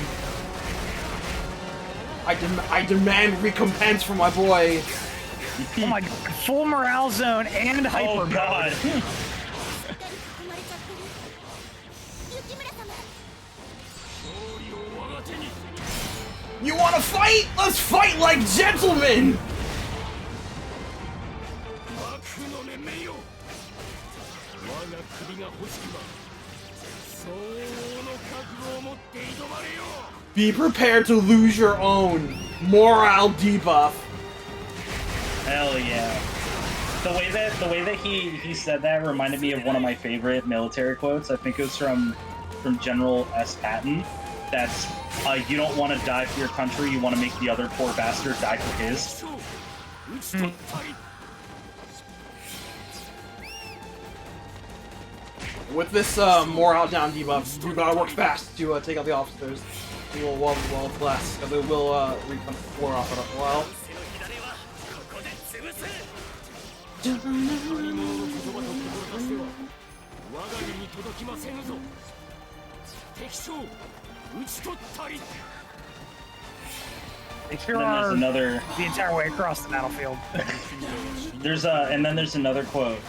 I demand recompense for my boy. Oh my god, full morale zone and hyper. Oh god. You wanna fight? Let's fight like gentlemen! Be prepared to lose your own morale debuff. Hell yeah. The way that he said that reminded me of one of my favorite military quotes. I think it was from General S. Patton. That's you don't want to die for your country, you want to make the other poor bastard die for his. With this morale down debuff, you gotta work fast to take out the officers. You will well bless, because it will refund the floor off it a while. They sure are another the entire way across the battlefield. and then there's another quote.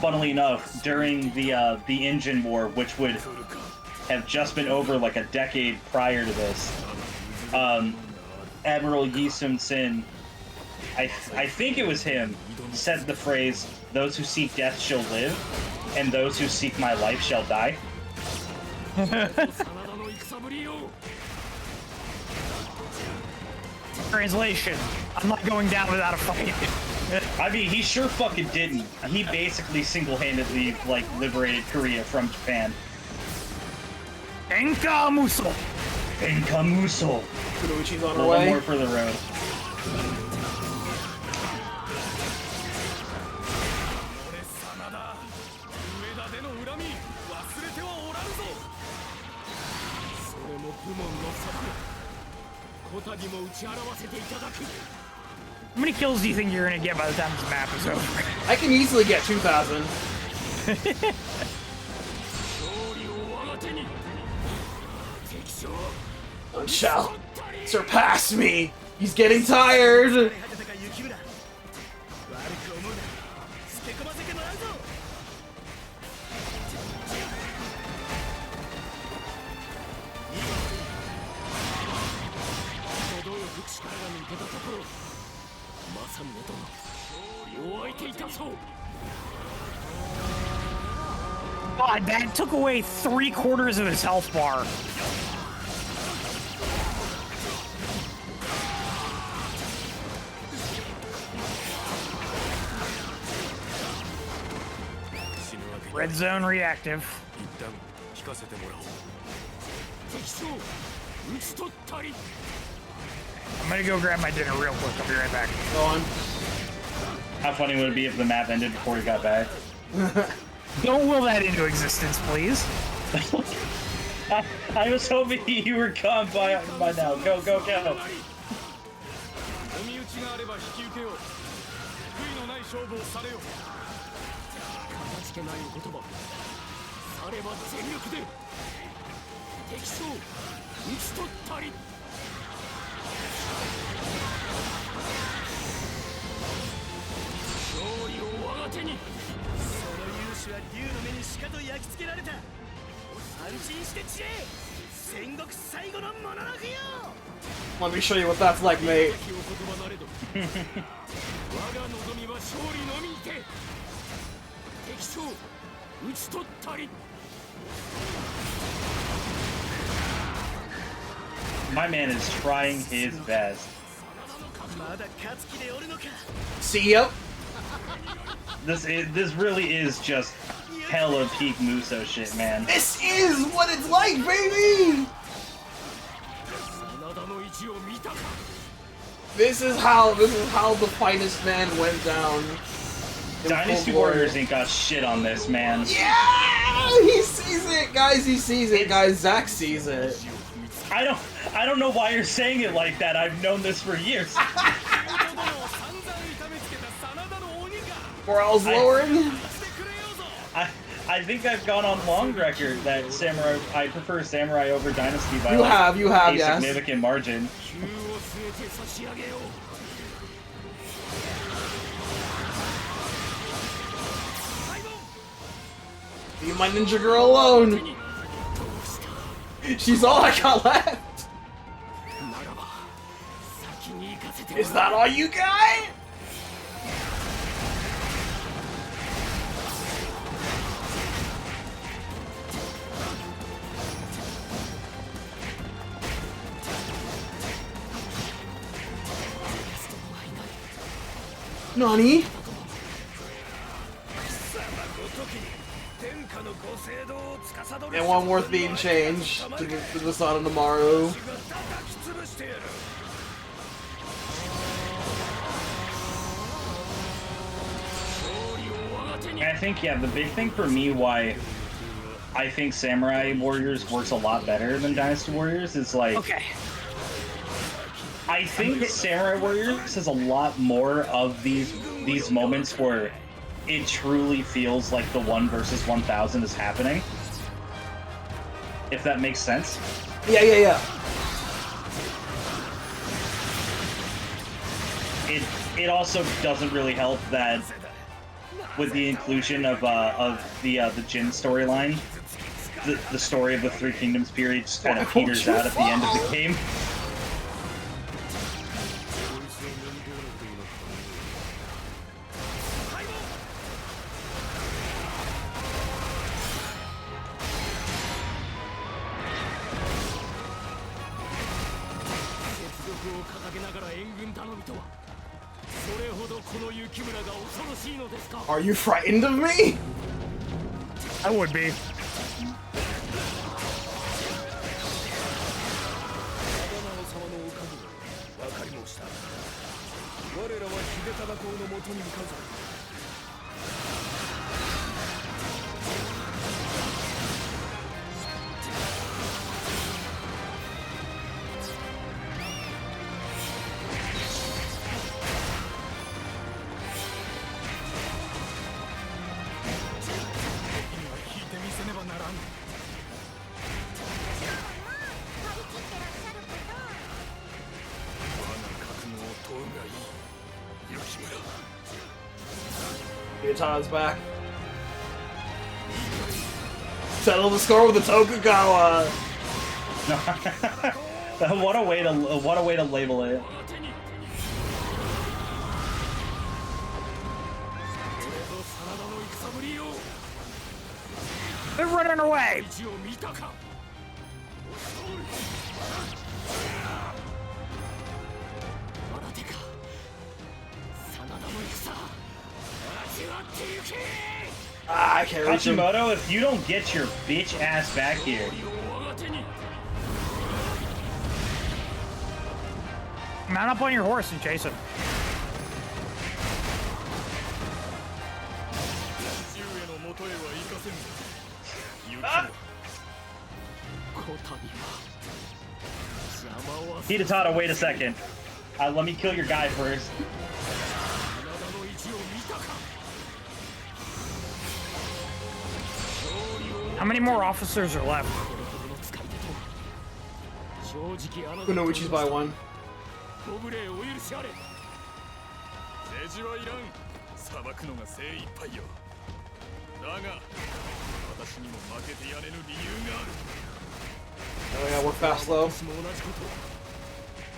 Funnily enough, during the engine war, which would have just been over like a decade prior to this, Admiral Yi Sun-sin, I think it was him, said the phrase, "Those who seek death shall live, and those who seek my life shall die." Translation: I'm not going down without a fight. I mean, he sure fucking didn't. He basically single-handedly, like, liberated Korea from Japan. Enka Muso! Enka Muso! Kunoichi's on a her way. more for the road. How many kills do you think you're gonna get by the time this map is over? I can easily get 2,000. One shall surpass me. He's getting tired. God, that took away 3/4 of his health bar. Red zone reactive. I'm gonna go grab my dinner real quick. I'll be right back. Go on. How funny would it be if the map ended before he got back? Don't will that into existence, please. I was hoping you were gone by now. Go, go, go. Let me show you what that's like, mate. My man is trying his best. See ya. This really is just hella peak Muso shit, man. This is what it's like, baby. This is how the finest man went down. Dynasty Warriors ain't got shit on this, man. Yeah, he sees it, guys. He sees it, guys. Zach sees it. I don't know why you're saying it like that. I've known this for years. Morale's lowering. I think I've gone on long record that I prefer Samurai over Dynasty by you have, a yes. significant margin. Leave my ninja girl alone. She's all I got left. Is that all you got? Nani? And one worth being changed to the Sanada-Maru. I think, yeah, the big thing for me why I think Samurai Warriors works a lot better than Dynasty Warriors is like... Okay. I think Samurai Warriors has a lot more of these moments where it truly feels like the 1 versus 1,000 is happening. If that makes sense. Yeah. It also doesn't really help that with the inclusion of the Jin storyline, the story of the Three Kingdoms period just kind of peters out at the end of the game. Are you frightened of me? I would be. Yutana's back. Settle the score with the Tokugawa. What a way to label it. They're running away. Ah, I can't reach him. Hashimoto, if you don't get your bitch ass back here. Mount up on your horse and chase him. Hidetada, wait a second. Let me kill your guy first. How many more officers are left? Kunoichi's by one. Oh yeah, we're fast though.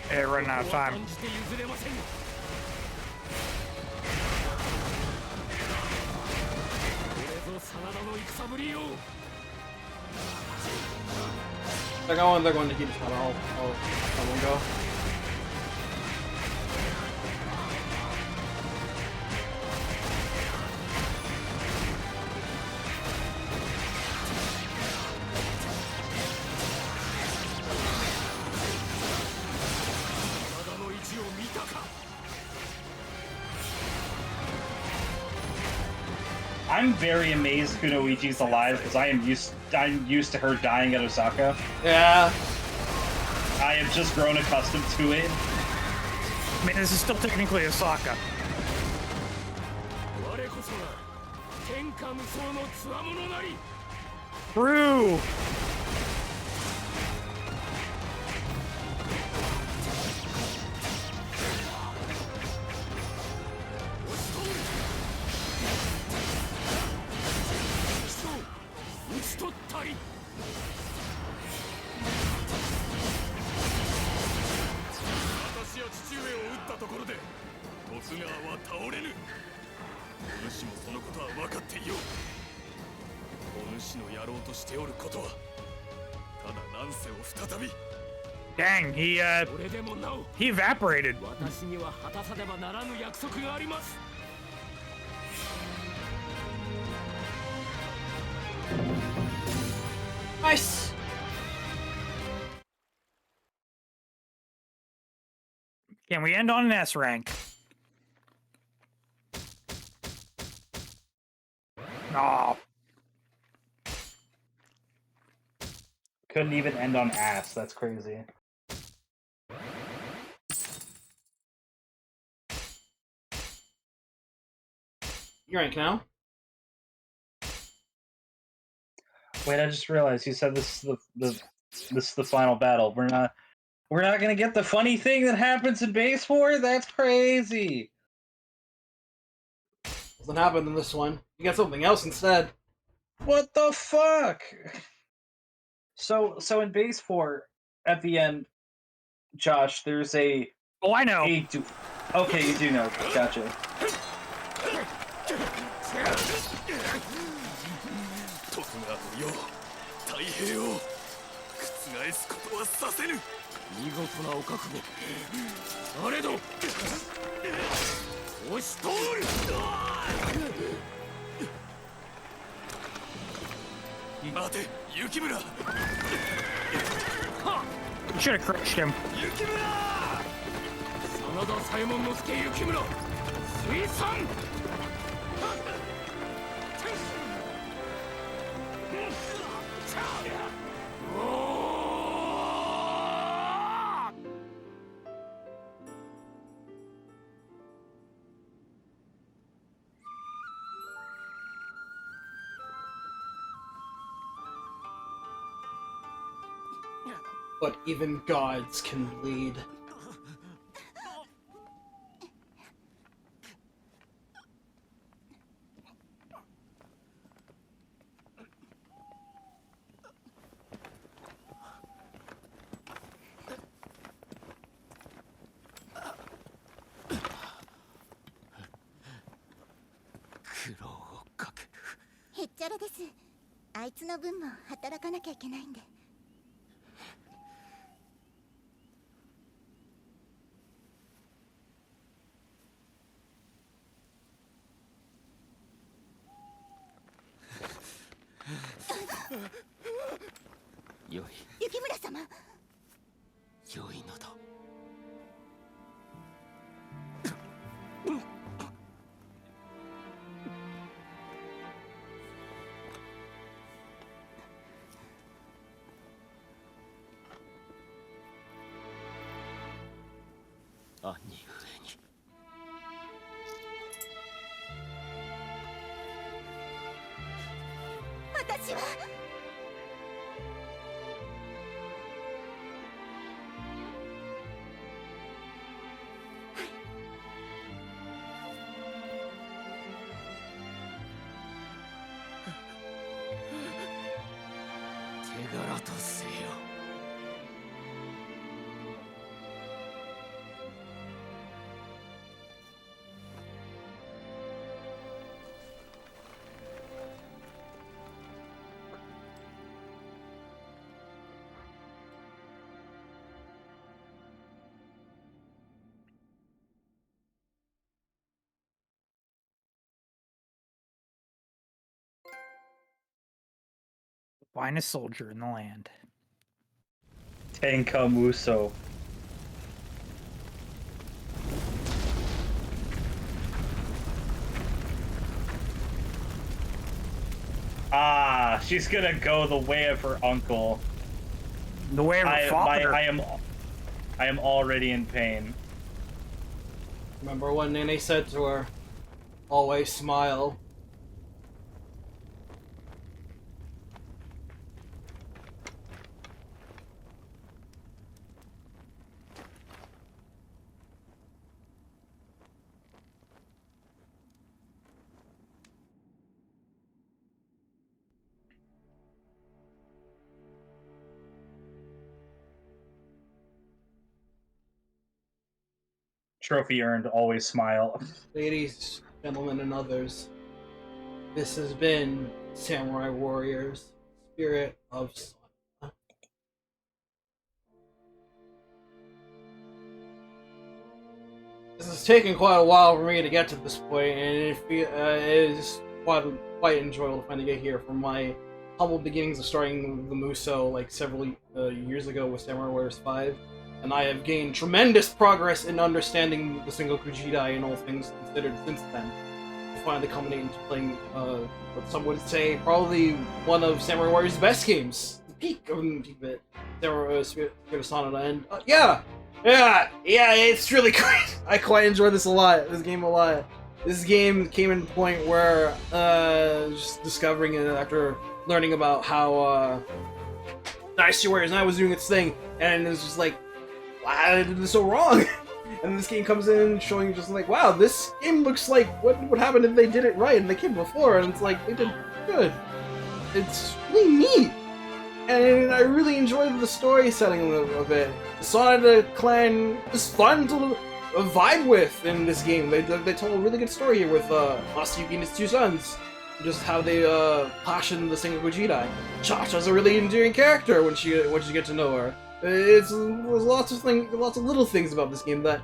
Hey, running out of time. They're going to keep this one. I'll let one go. I'm very amazed Kunoichi's alive because I'm used to her dying at Osaka. Yeah. I have just grown accustomed to it. I mean, this is still technically Osaka. True. Dang, he evaporated. Nice. Can we end on an S rank? No. Couldn't even end on ass. That's crazy. You rank now? Wait, I just realized you said this is the final battle. We're not gonna get the funny thing that happens in base 4? That's crazy. Doesn't happen in this one. You got something else instead. What the fuck? So in base 4, at the end, Josh, there's a... Oh, I know. Okay, you do know. Gotcha. Yukimura! You should have crushed him. Yukimura! But even gods can bleed. ちゃらです。あいつの分も働かなきゃいけないんで。よい雪村様。良いのだ。兄上に私は手柄とせよ。Finest soldier in the land. Tenka Muso. Ah, she's gonna go the way of her uncle. The way of her father. I am already in pain. Remember what Nene said to her? Always smile. Trophy earned, always smile. Ladies, gentlemen, and others, this has been Samurai Warriors, Spirit of Sanada. This has taken quite a while for me to get to this point, and it is quite enjoyable to finally get here from my humble beginnings of starting the Muso like several years ago with Samurai Warriors 5. And I have gained tremendous progress in understanding the Sengoku-jidai and all things considered since then. To finally culminate into playing what some would say probably one of Samurai Warriors' best games. The peak of it. Spirit of Sanada. And yeah, it's really great. I quite enjoy this game a lot. This game came in a point where just discovering it after learning about how Dynasty Warriors 9 was doing its thing, and it was just like, why did this so wrong? And this game comes in showing you just like, wow, this game looks like what would happen if they did it right in the game before, and it's like, they did good. It's really neat. And I really enjoyed the story setting of it. The Sanada clan is fun to vibe with in this game. They tell a really good story here with Masayuki and his two sons. Just how they passion the Sengoku-jidai. Cha-Cha's a really endearing character when you get to know her. There's lots of little things about this game that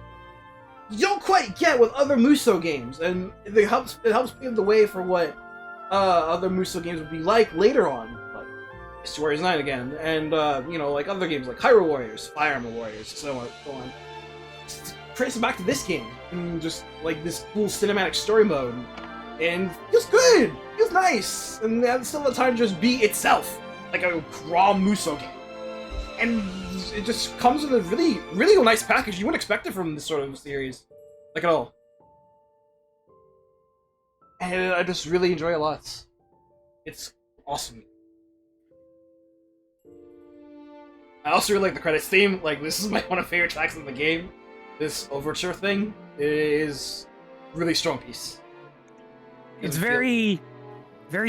you don't quite get with other Muso games, and it helps pave the way for what other Muso games would be like later on, like Dynasty Warriors 9 again, and like other games like Hyrule Warriors, Fire Emblem Warriors, so on. Just trace it back to this game, and just like this cool cinematic story mode, and it feels good, it feels nice, and at still the time just be itself, like a raw Muso game. And it just comes with a really, really nice package. You wouldn't expect it from this sort of series. Like, at all. And I just really enjoy it a lot. It's awesome. I also really like the credits theme. Like, this is one of my favorite tracks in the game. This overture thing is a really strong piece. It's very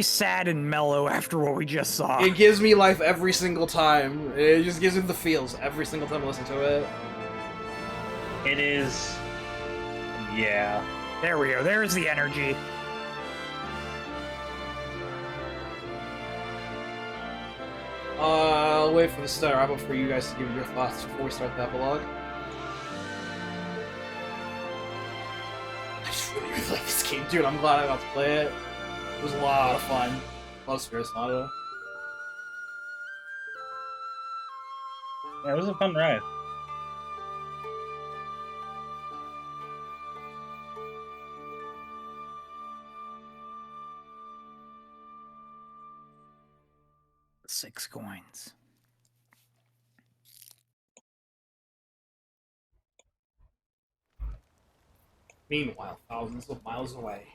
sad and mellow after what we just saw. It gives me life every single time. It just gives me the feels every single time I listen to it. It is... yeah. There we go. There's the energy. I'll wait for the start. How about for you guys to give your thoughts before we start the epilogue? I just really like this game, dude. I'm glad I got to play it. It was a lot of fun. A lot of Spirit Sonata. Yeah, it was a fun ride. Six coins. Meanwhile, thousands of miles away.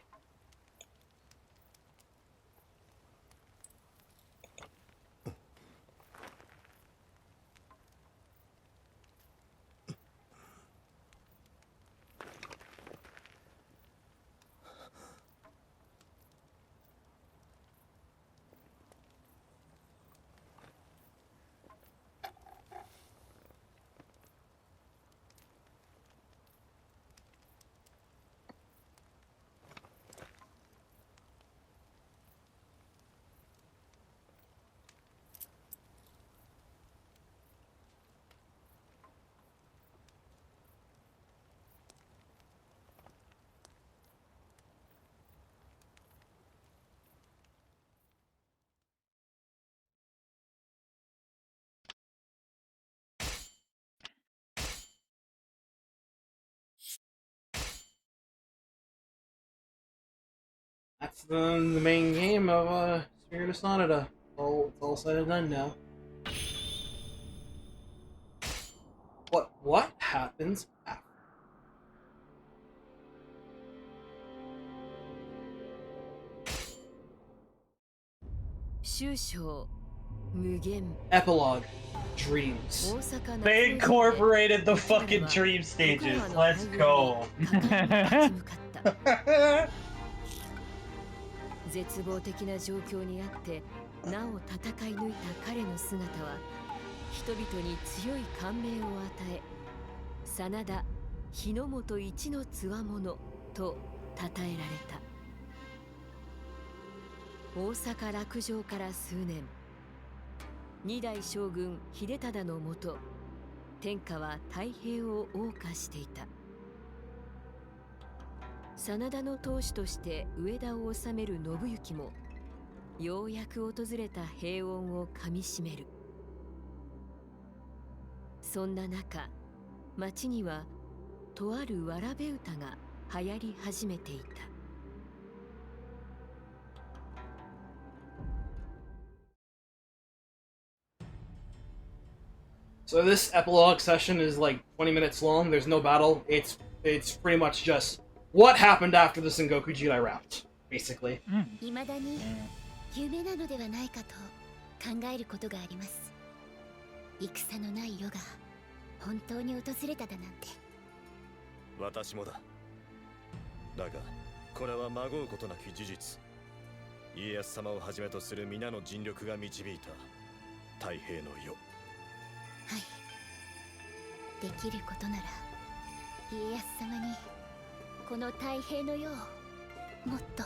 That's the main game of Spirit of Sonata. It's all said and done now. What happens after? Epilogue. Dreams. They incorporated the fucking dream stages. Let's go. 絶望的な状況にあってなお戦い抜いた彼の姿は人々に強い感銘を与え真田日の本一の強者と称えられた。大阪落城から数年、二代将軍秀忠のもと天下は太平を謳歌していた。真田の当主として上田を治める信行もようやく訪れた平穏をかみしめる。そんな中、町にはとあるわらべ歌が流行り始めていた。So this epilogue session is like 20 minutes long. There's no battle. It's pretty much just what happened after the Sengoku-jidai rout, basically. 未だに夢なのではないかと考えることがあります。戦のない世が本当に訪れただなんて。私もだ。だがこれはまごうことなき事実。家康様をはじめとする皆の尽力が導いた太平の世。はい。できることなら家康様にこの太平の世をもっと。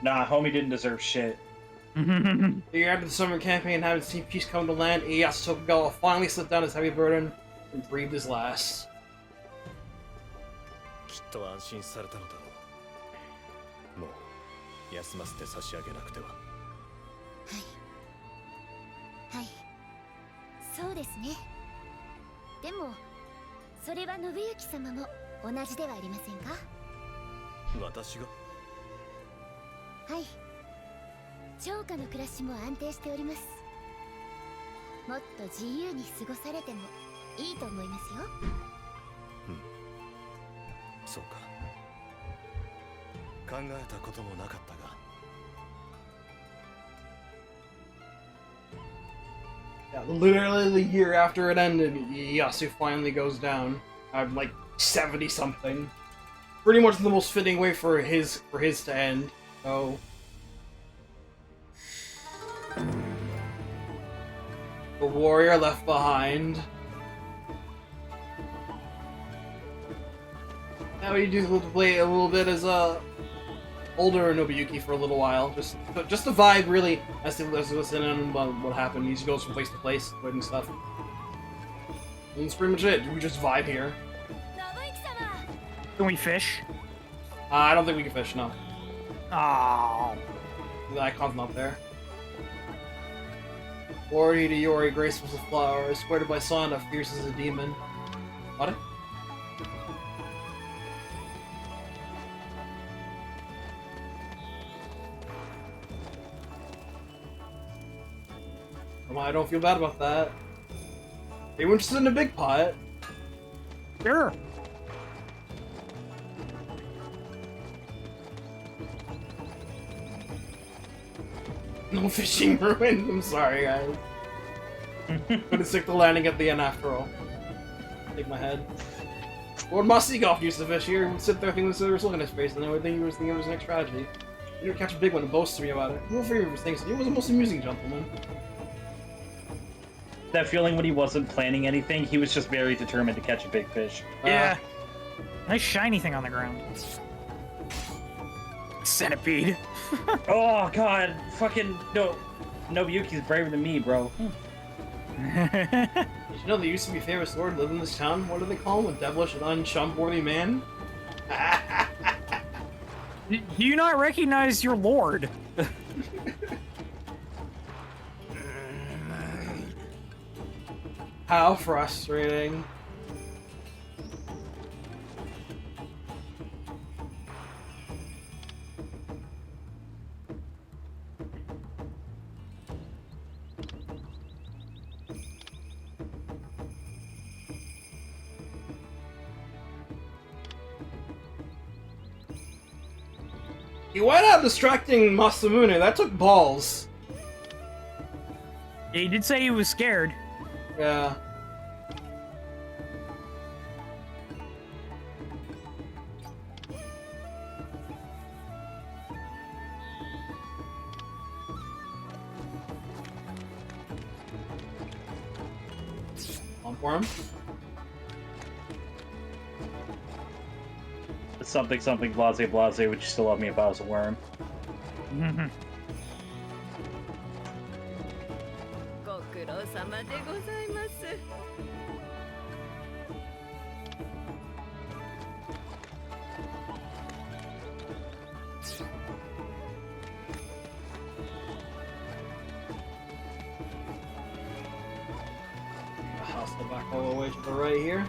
Nah, homie didn't deserve shit. The year after the summer campaign, having seen peace come to land, Ieyasu Tokugawa finally slipped down his heavy burden and breathed his last. きっと安心されたのだろう。もう休ませて差し上げなくては。はい。はい。そうですね。でも、それは信行様も同じではありませんか？私が？はい。超過の暮らしも安定しております。もっと自由に過ごされてもいいと思いますよ。うん。そうか。考えたこともなかったが。Yeah, literally the year after it ended, Ieyasu finally goes down. I'm like 70 something. Pretty much the most fitting way for his to end. So the warrior left behind. Now we do play a little bit as older Nobuyuki for a little while. Just to vibe, really, as to listen in on what happened. He just goes from place to place, and stuff. And that's pretty much it. We just vibe here. Can we fish? I don't think we can fish, no. Oh. The icon's not there. Lord Hideyori, graceful as a flower, escorted by Sonda, fierce as a demon. What? Come on, I don't feel bad about that. They were interested in a big pot. Sure. No fishing ruined. I'm sorry, guys. Gonna stick the landing at the end after all. Take my head. Lord Masigov used to fish here. He would sit there thinking there was looking at his face, and I would think he was thinking it was the next tragedy. He would catch a big one and boast to me about it. He was favorite things. He was the most amusing gentleman. That feeling when he wasn't planning anything, he was just very determined to catch a big fish. Yeah. Nice shiny thing on the ground. Centipede. Oh god, fucking no. Nobuyuki's braver than me, bro. Did you know there used to be a famous lord lived in this town? What do they call him? A devilish and unchumworthy man? Do you not recognize your lord? How frustrating. He went out distracting Masamune. That took balls. Yeah, he did say he was scared. Yeah. On for him. Something, something, blase, blase, would you still love me if I was a worm? Hustle back all the way to the right here.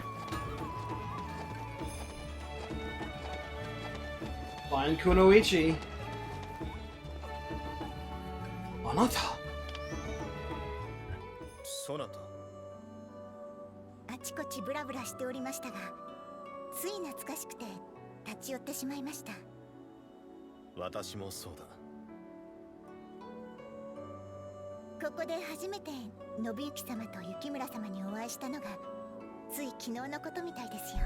Find Kunoichi. Anata. そなた。あちこちブラブラしておりましたが、つい懐かしくて立ち寄ってしまいました。私もそうだ。ここで初めて信行様と雪村様にお会いしたのがつい昨日のことみたいですよ。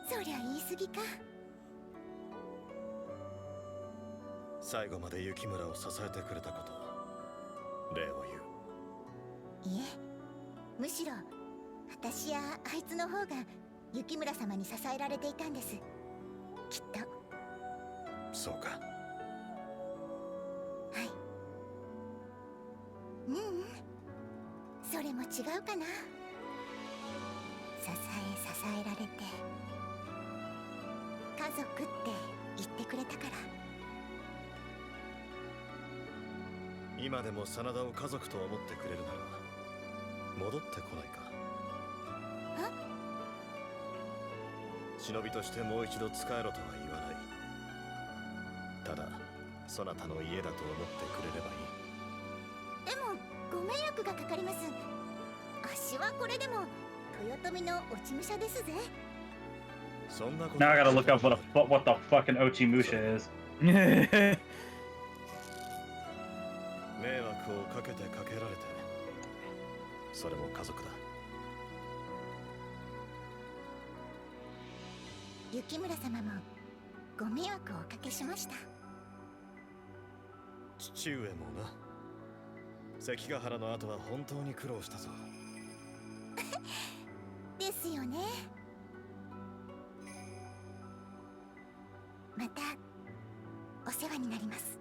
そりゃ言い過ぎか。最後まで雪村を支えてくれたこと、礼を言う。いえ、むしろ私やあいつの方が雪村様に支えられていたんです。きっと。そうか。はい。ううん、それも違うかな。支えられて家族って言ってくれたから。今でも真田を家族と思ってくれるなら戻ってこないか。忍びとしてもう一度使えろとは言わない。ただそなたの家だと思ってくれればいい。でもご迷惑がかかります。あっしはこれでも豊臣の落ち武者ですぜ。そんなこと。 Now I gotta look up what the fucking Ochimusha is. 迷惑をかけてかけられて、それも家族だ。雪村様もご迷惑をおかけしました。父上もな。関ヶ原の後は本当に苦労したぞ。ですよね。またになります。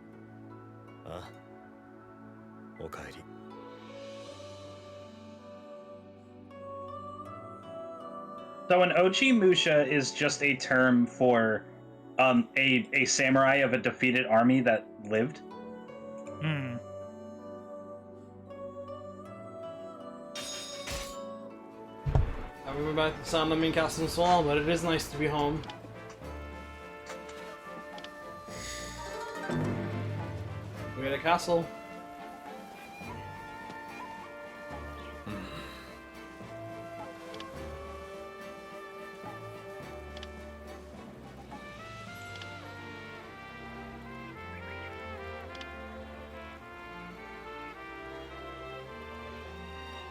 あ、おかえり。So an Ochimusha is just a term for a samurai of a defeated army that lived. Hmm. I remember back to Sanada-Maru Castle and so on, but it is nice to be home. We got a castle.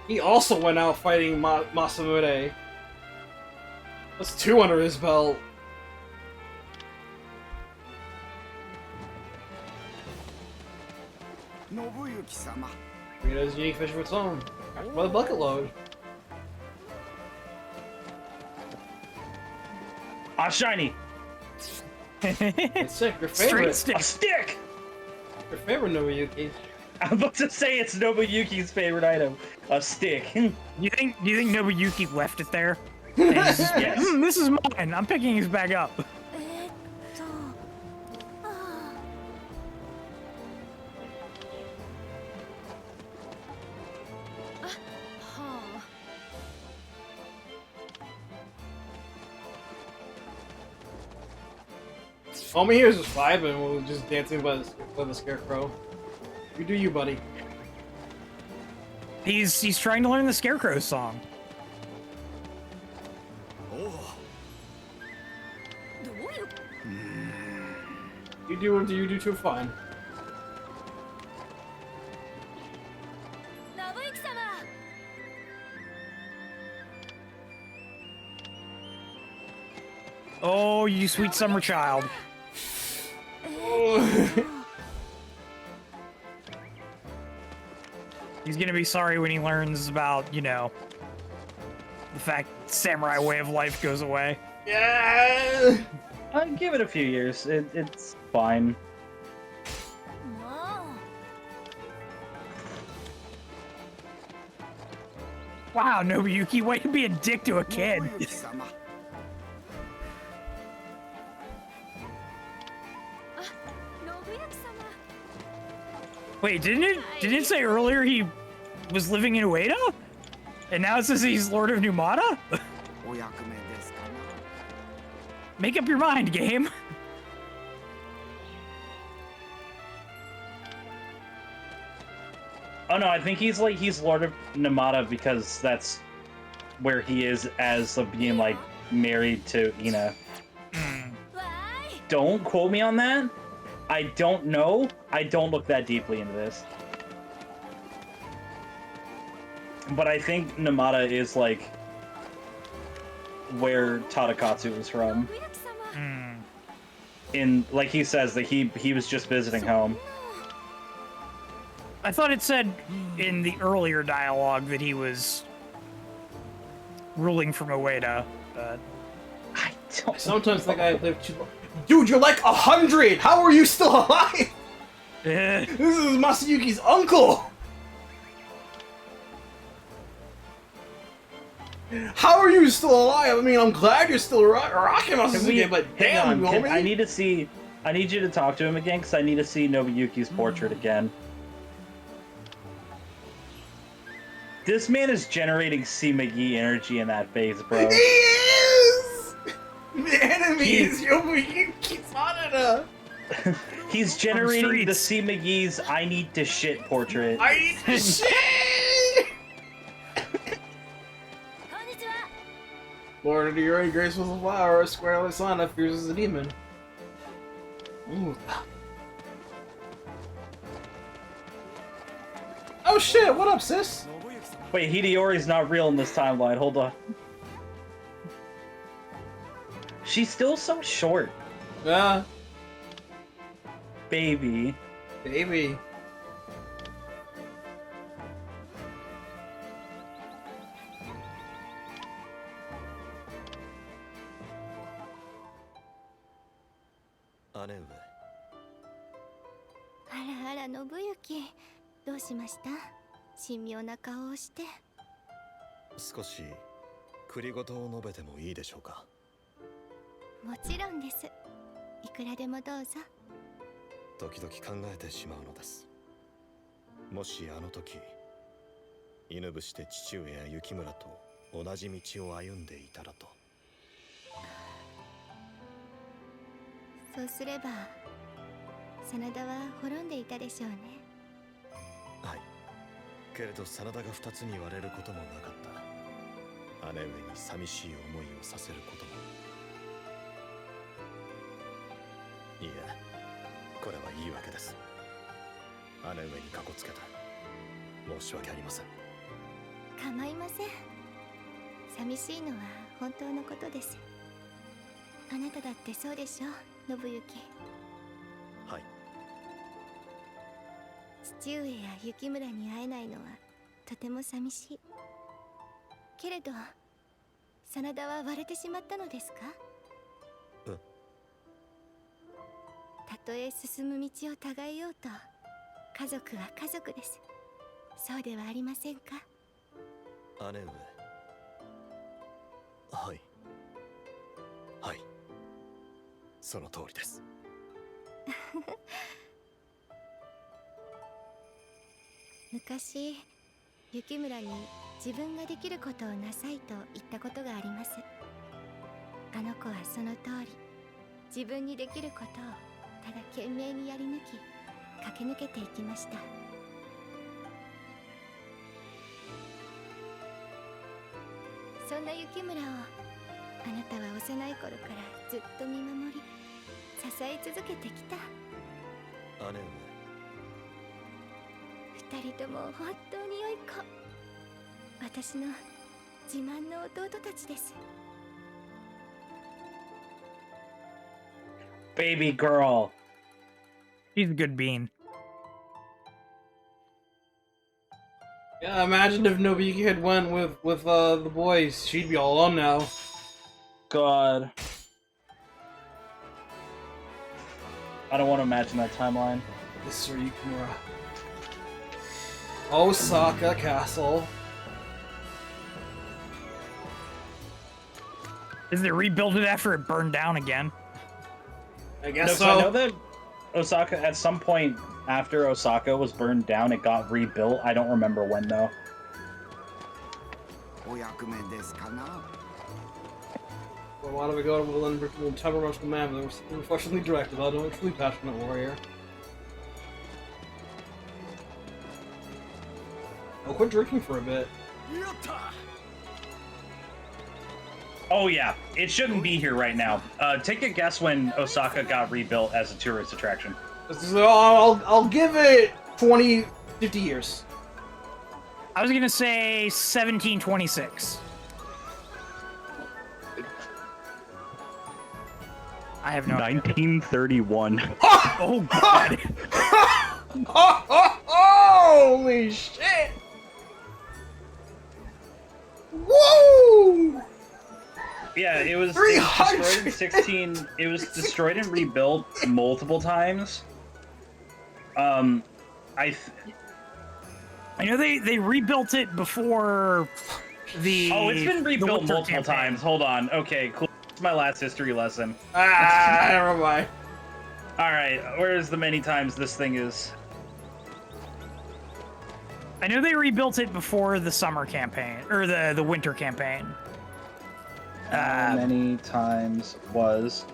He also went out fighting Masamune. That's 2 under his belt. He has unique fish of its own. By the bucket load. Ah, shiny! It's sick. Your Straight favorite. stick. A stick! Your favorite Nobuyuki. I'm about to say it's Nobuyuki's favorite item. A stick. Do you think Nobuyuki left it there? And he's just, Yes. This is mine. I'm picking his back up. は Homie here is just vibing, we're just dancing by the scarecrow. You do you, buddy. He's trying to learn the Scarecrow song. You do what you do too, fine. Oh, you sweet summer child. He's gonna be sorry when he learns about, you know, the fact samurai way of life goes away. Yeah. I'd give it a few years. It's fine. Wow, Nobuyuki, why you be a dick to a kid? Wait, didn't it say earlier he was living in Ueda? And now it says he's Lord of Numata? Make up your mind, game. Oh no, I think he's Lord of Namata because that's where he is as of being like married to Ina. Don't quote me on that. I don't know. I don't look that deeply into this. But I think Namata is like where Tadakatsu is from. In like he says that he was just visiting home. I thought it said in the earlier dialogue that he was ruling from Ueda, but I don't. I sometimes think I lived too long. Dude, you're like 100! How are you still alive? This is Masayuki's uncle! How are you still alive? I mean, I'm glad you're still rocking Masayuki, but damn, homie. I need you to talk to him again, because I need to see Nobuyuki's portrait again. This man is generating C-McGee energy in that face, bro. He is! The enemy is Nobuyuki Sanada! He's generating the C-McGee's I need to shit portrait. I need to shit! Lord of the Uri, graceful as a flower, square like Sana, fierce as a demon. Ooh. Oh shit, what up, sis? Wait, Hideyori's not real in this timeline, hold on. She's still so short. Yeah. Baby. Baby. らあら、信行。どうしました？神妙な顔をして。少し繰り言を述べてもいいでしょうか。もちろんです。いくらでもどうぞ。時々考えてしまうのです。もしあの時犬伏して父上や雪村と同じ道を歩んでいたらと。そうすれば真田は滅んでいたでしょうね。はい。けれど真田が二つに割れることもなかった。姉上に寂しい思いをさせることも。いいえ、これは言い訳です。姉上にかこつけた。申し訳ありません。構いません。寂しいのは本当のことです。あなただってそうでしょ、信行。はい。父上や雪村に会えないのはとても寂しい。けれど真田は割れてしまったのですか？たとえ進む道を違えようと、家族は家族です。そうではありませんか？姉上。はい。はい。その通りです。昔、雪村に自分ができることをなさいと言ったことがあります。あの子はその通り、自分にできることをただ懸命にやり抜き、駆け抜けていきました。そんな雪村をあなたは幼い頃からずっと見守り、支え続けてきた。姉上。二人とも本当に良い子。私の自慢の弟たちです。Baby girl. She's a good bean. Yeah, imagine if Nobuyuki had went with the boys. She'd be all alone now. God. I don't want to imagine that timeline. Mr. Yukimura. Osaka Castle. Is it rebuilt it after it burned down again? I guess so. so. I know that Osaka, at some point after Osaka was burned down, it got rebuilt. I don't remember when, though. A while ago, will Tamaro's command that was unfortunately directed out of a truly passionate warrior. I'll quit drinking for a bit. Oh yeah, it shouldn't be here right now. Take a guess when Osaka got rebuilt as a tourist attraction. I'll give it 20, 50 years. I was gonna say 1726. I have no 1931. Oh god. Holy shit! Woo! Yeah, it was destroyed in 16. It was destroyed and rebuilt multiple times. I know they rebuilt it before the. Oh, it's been rebuilt multiple times. Hold on. Okay, cool. It's my last history lesson. Never mind. All right, where's the many times this thing is? I know they rebuilt it before the summer campaign or the winter campaign. How many times was?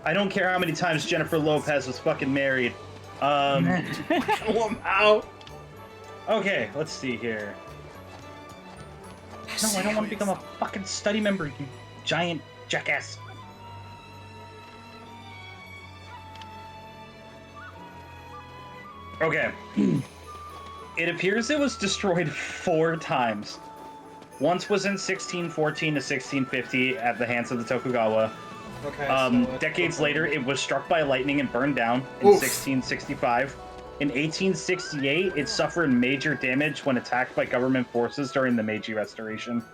I don't care how many times Jennifer Lopez was fucking married. Kill him out. Okay, let's see here. No, I don't want to become a fucking study member, you giant jackass. Okay. It appears it was destroyed 4 times. Once was in 1614 to 1650 at the hands of the Tokugawa. Okay. Decades later, it was struck by lightning and burned down in 1665. In 1868, it suffered major damage when attacked by government forces during the Meiji Restoration.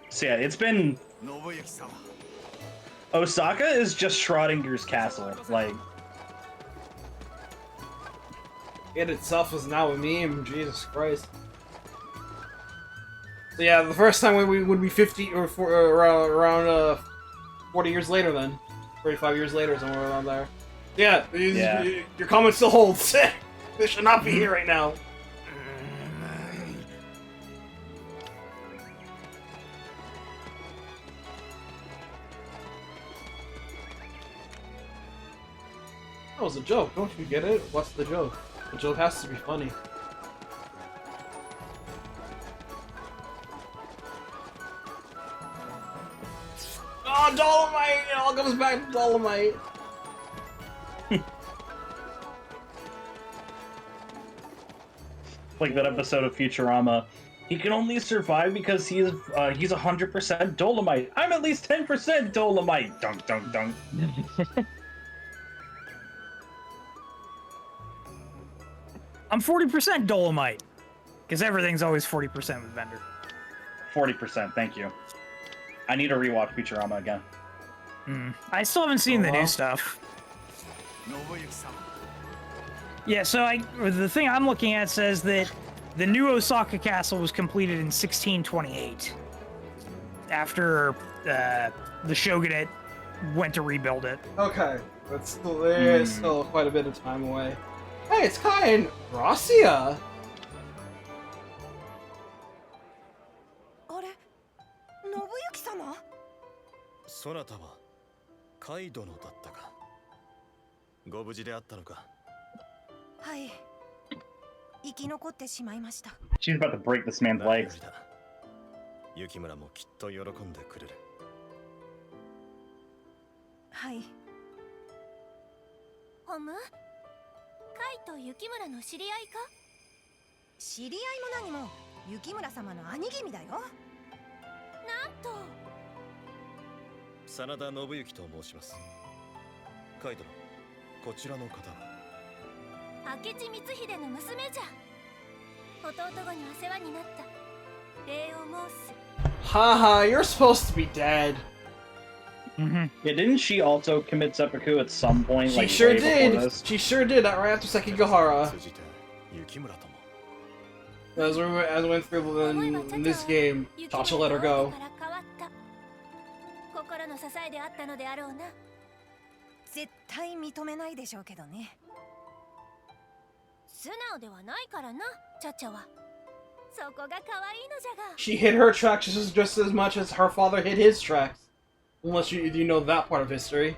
So yeah, it's been Osaka is just Schrodinger's castle. Like, It itself is now a meme. Jesus Christ. So yeah, the first time we would be 50 or around 40 years later then. 45 years later, somewhere around there. Yeah, your comment still holds. They should not be here right now. That was a joke, don't you get it? What's the joke? The joke has to be funny. Oh, Dolomite! It all comes back to Dolomite! like that episode of Futurama. He can only survive because he's 100% Dolomite. I'm at least 10% Dolomite. Dunk, dunk, dunk. I'm 40% Dolomite. Because everything's always 40% with Bender. 40%, thank you. I need to rewatch Futurama again. I still haven't seen the new stuff. Yeah, so the thing I'm looking at says that the new Osaka castle was completed in 1628. After the shogunate went to rebuild it. Okay, but still, there is still quite a bit of time away. Hey, it's Kai and Rosia! そなたはカイ殿だったか。ご無事であったのか。はい。生き残ってしまいました。She's about to break this man's legs. ユキムラもきっと喜んでくれる。はい。ホム？カイとユキムラの知り合いか？知り合いも何もユキムラ様の兄君だよ。なんと。 真田信之と申します。カイ殿、こちらの方は明智光秀の娘じゃ。弟御にお世話になった。礼を申す。Haha, you're supposed to be dead. Yeah, didn't she also commit seppuku at some point? She like, sure way did. before this? She sure did. Right after Sekigahara. As we went through in this game, Chacha let her go. 心の支えであったのであろうな。絶対認めないでしょうけどね。素直ではないからな、チャチャは。そこが可愛いのじゃが。She hit her tracks just as much as her father hit his tracks. Unless you know that part of history.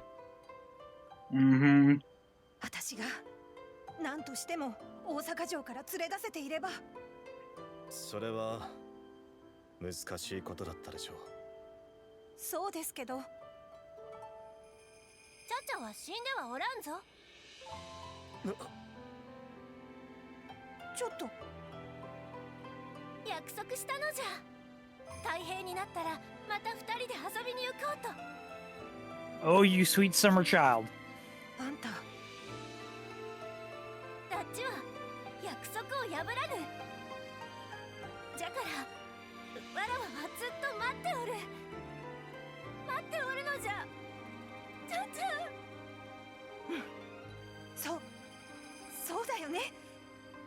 私が何としても大阪城から連れ出せていれば。それは難しいことだったでしょう。 そうですけど、チャチャは死んではおらんぞ。ちょっと約束したのじゃ。太平になったらまた二人で遊びに行こうと。 Oh, you sweet summer child. あんた、ダッチは約束を破らぬ。じゃからわらわはずっと待っておる。 待っておるのじゃ。ちゃんちゃん。そうだよね。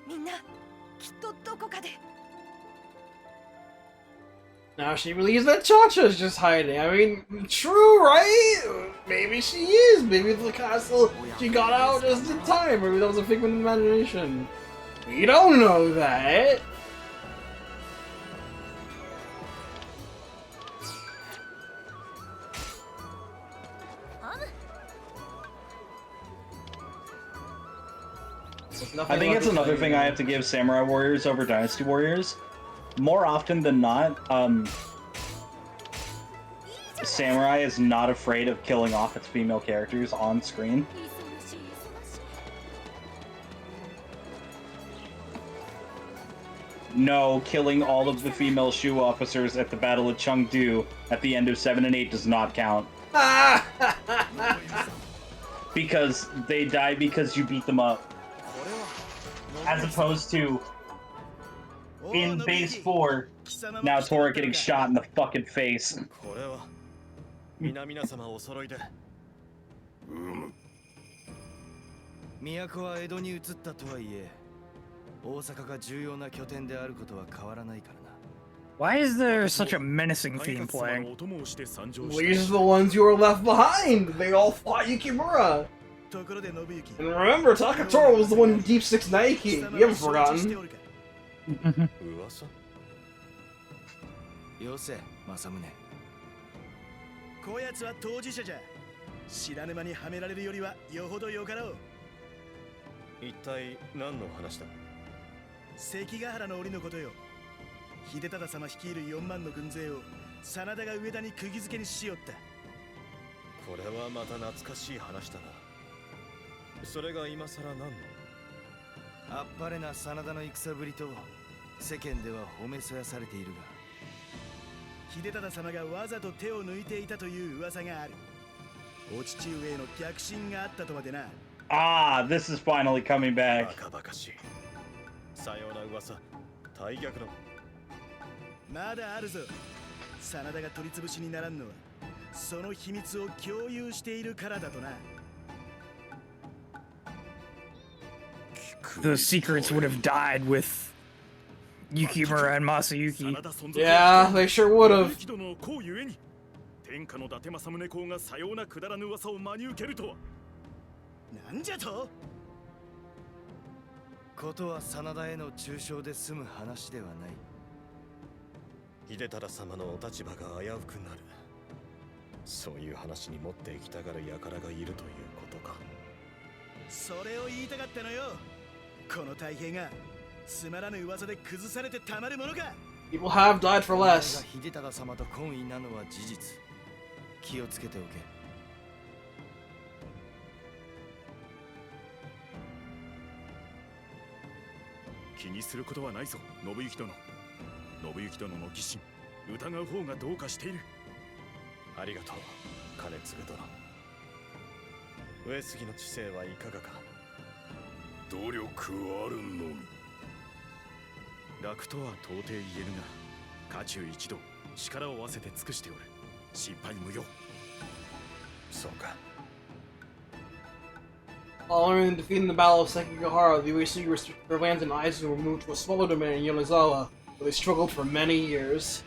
みんなきっとどこかで。 Now she believes that Chacha is just hiding. I mean, true, right? Maybe she is. Maybe the castle she got out just in time. Maybe that was a figment of imagination. We don't know that. I think it's another thing I have to give Samurai Warriors over Dynasty Warriors. More often than not, Samurai is not afraid of killing off its female characters on screen. No, killing all of the female Shu officers at the Battle of Chengdu at the end of 7 and 8 does not count. Because they die because you beat them up. As opposed to in base 4, now Tora getting shot in the fucking face. 皆々様お揃いで。都は江戸に移ったとはいえ、大阪が重要な拠点であることは変わらないからな。Why is there such a menacing theme playing? These are the ones you were left behind! They all fought Yukimura! And remember, Takatoro was the one who Deep Six Nike. You haven't forgotten. よせ、政宗。こやつは当事者じゃ。知らぬ間にはめられるよりはよほどよかろう。一体何の話だ？関ヶ原の折のことよ。秀忠様率いる4万の軍勢を真田が上田に釘付けにしよった。これはまた懐かしい話だな。それが今さら何の？あっぱれな真田の戦ぶりと世間では褒めそやされているが、秀忠様がわざと手を抜いていたという噂がある。お父上への逆進があったとまでな。Ah, this is finally coming back. バカバカしい。さような噂、大逆の。まだあるぞ。真田が取り潰しにならんのはその秘密を共有しているからだとな。The secrets would have died with Yukimura and Masayuki. Yeah, they sure would have. 天下の伊達政宗公がさようなくだらぬ噂を真に受けるとは。なんじゃと？ことは真田への中傷で済む話ではない。秀忠様のお立場が危うくなる。そういう話に持っていきたがる輩がいるということか。それを言いたかったのよ。この太平がつまらぬ噂で崩されてたまるものか。 People have died for less. 秀忠様と懇意なのは事実。気をつけておけ。気にすることはないぞ、信行殿。信行殿の疑心、疑う方がどうかしている。ありがとう、兼続殿。上杉の知性はいかがか。努力あるのみ。楽とは到底言えぬが、家中一同力を合わせて尽くしておる。心配無用。そうか。Following defeating the Battle of Sekigahara, the Uesugi restricted their lands in Aizu and were moved to a smaller domain in Yonezawa, where they struggled for many years.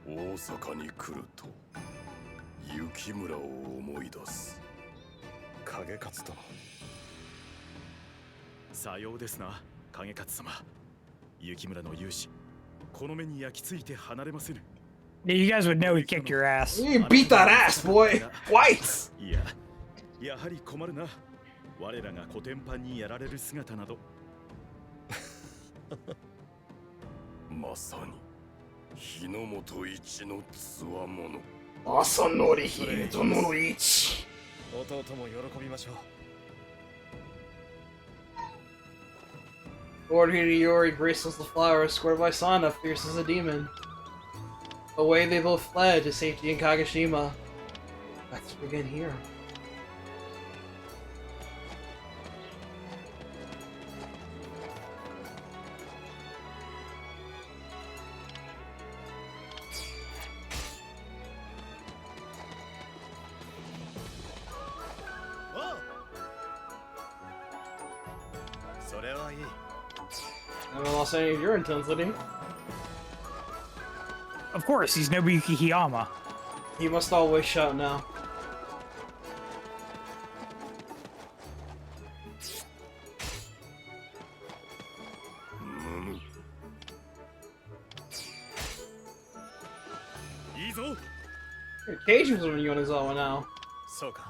大阪に来ると雪村を思い出す。影勝殿。さようですな、影勝様。雪村の勇士、この目に焼き付いて離れませぬ。Yeah, you guys would know he kicked your ass. You beat that ass, boy! Twice! いや、やはり困るな。我らがコテンパンにやられる姿など。まさに日の本一のつわもの。朝のり日のの一。弟も喜びましょう。Lord Hideyori graceless the flower, scored by Sana, fierce as a demon. Away they both fled to safety in Kagoshima. Let's begin here. I haven't lost any of your intensity. Of course, he's Nobuyuki Hiyama. He must always shout now. Occasions when you Yonezawa now. そうか。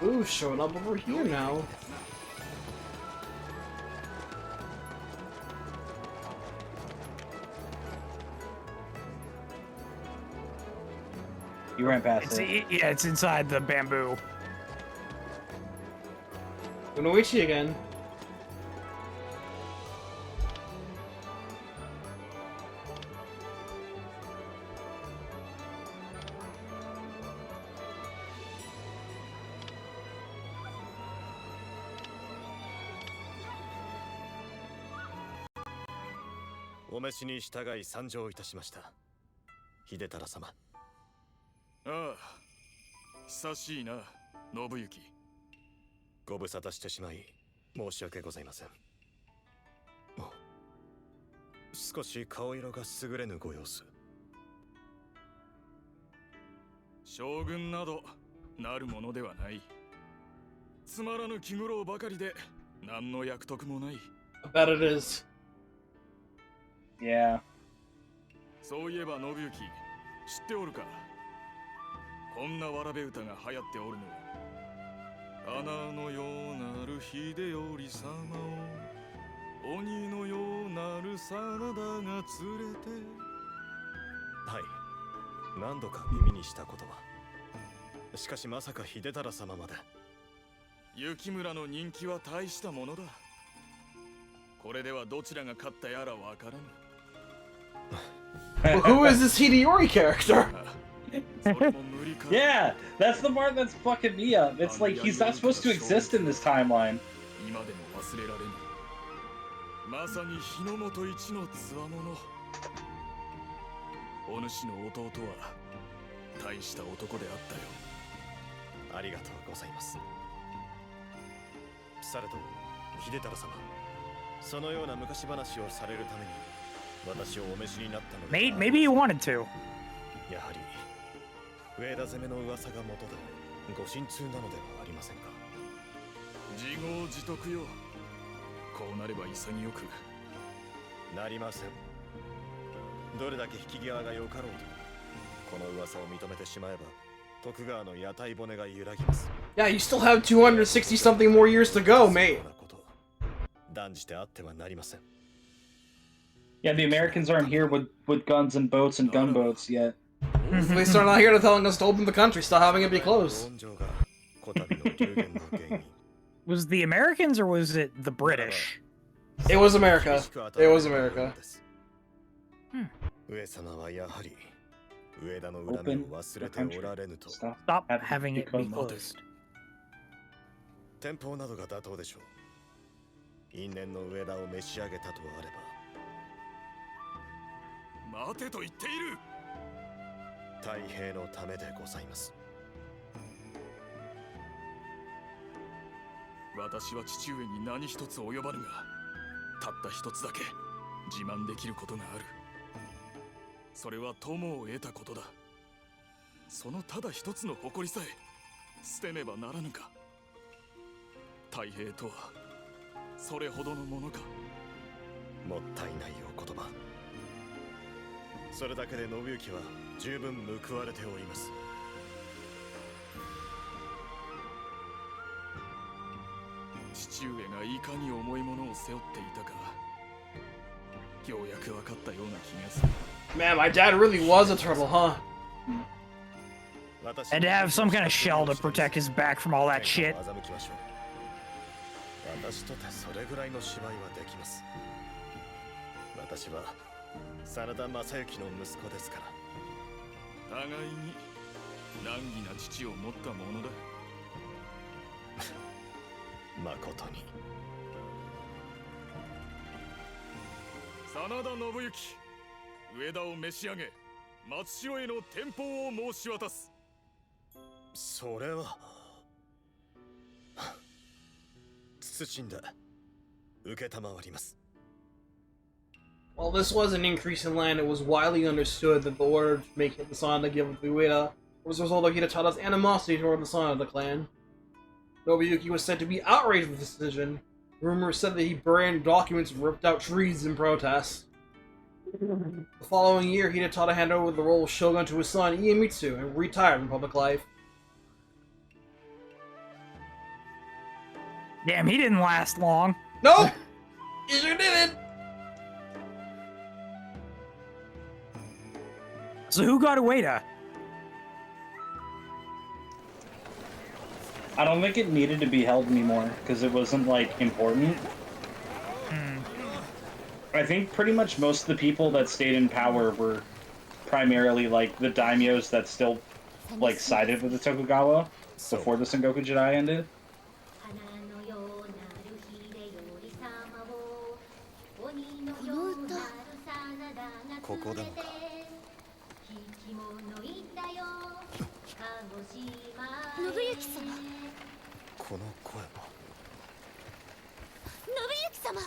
Ooh, showing up over here now. You ran past it. Yeah, it's inside the bamboo. Domoyoji again. お召しに従い参上いたしました。秀忠様。ああ、久しいな、信行。ご無沙汰してしまい申し訳ございません。少し顔色が優れぬご様子。将軍などなるものではない。つまらぬ気苦労ばかりで何の役得もない。I bet it is. Yeah. そういえば信行、知っておるか。こんなわらべ歌が流行っておるの。花のようなる秀頼様を鬼のようなる真田が連れて。はい、何度か耳にしたことは。しかしまさか秀忠様まで。雪村の人気は大したものだ。これではどちらが勝ったやらわからぬ。Well, who is this Hideyori character? Yeah, that's the part that's fucking me up. It's like he's not supposed to exist in this timeline. 今でも忘れられぬ。まさに日の本一の強者。お主の弟は大した男であったよ。ありがとうございます。されど、秀忠様、そのような昔話をされるために私をお召しになったので。Maybe you wanted to. やはり上田攻めの噂が元でご心痛なのではありませんか。自業自得よ。こうなれば潔くなりません。どれだけ引き際がよかろうとこの噂を認めてしまえば徳川の屋台骨が揺らぎます。 Yeah, you still have 260 something more years to go, mate. 断じてあってはなりません。 Yeah, the Americans aren't here with guns and boats and gunboats yet. They start not here to telling us to open the country, stop having it be closed. Was the Americans or was it the British? It was America. It was America. 上様はやはり上田の恨みを忘れておられぬと。 Stop having it be closed. 天保などが妥当でしょう。因縁の上田を召し上げたとあれば。待てと言っている。太平のためでございます。私は父上に何一つ及ばぬが、たった一つだけ自慢できることがある。それは友を得たことだ。そのただ一つの誇りさえ捨てねばならぬか。太平とはそれほどのものか。もったいないお言葉。それだけで信行は十分報われております。父上がいかに重いものを背負っていたか、ようやく分かったような気がする。 Man, my dad really was a turtle, huh? And to have some kind of shell to protect his back from all that shit. 私とてそれぐらいの芝居はできます。私は真田昌幸の息子ですから。互いに難儀な父を持ったものだ。誠に。真田信行、上田を召し上げ、松代への天保を申し渡す。それは謹んだ。承ります。 While this was an increase in land, it was widely understood that the order to make the Sanada give up the Ueda was a result of Hidetada's animosity toward the Sanada clan. Nobuyuki was said to be outraged with this decision. Rumors said that he burned documents and ripped out trees in protest. The following year, Hidetada handed over the role of shogun to his son Iemitsu and retired from public life. Damn, he didn't last long. Nope! He sure didn't! So who got Ueda? I don't think it needed to be held anymore because it wasn't like important. I think pretty much most of the people that stayed in power were primarily like the daimyos that still like sided with the Tokugawa before the Sengoku-jidai ended. ここでもか。信行様。この声は。信行様。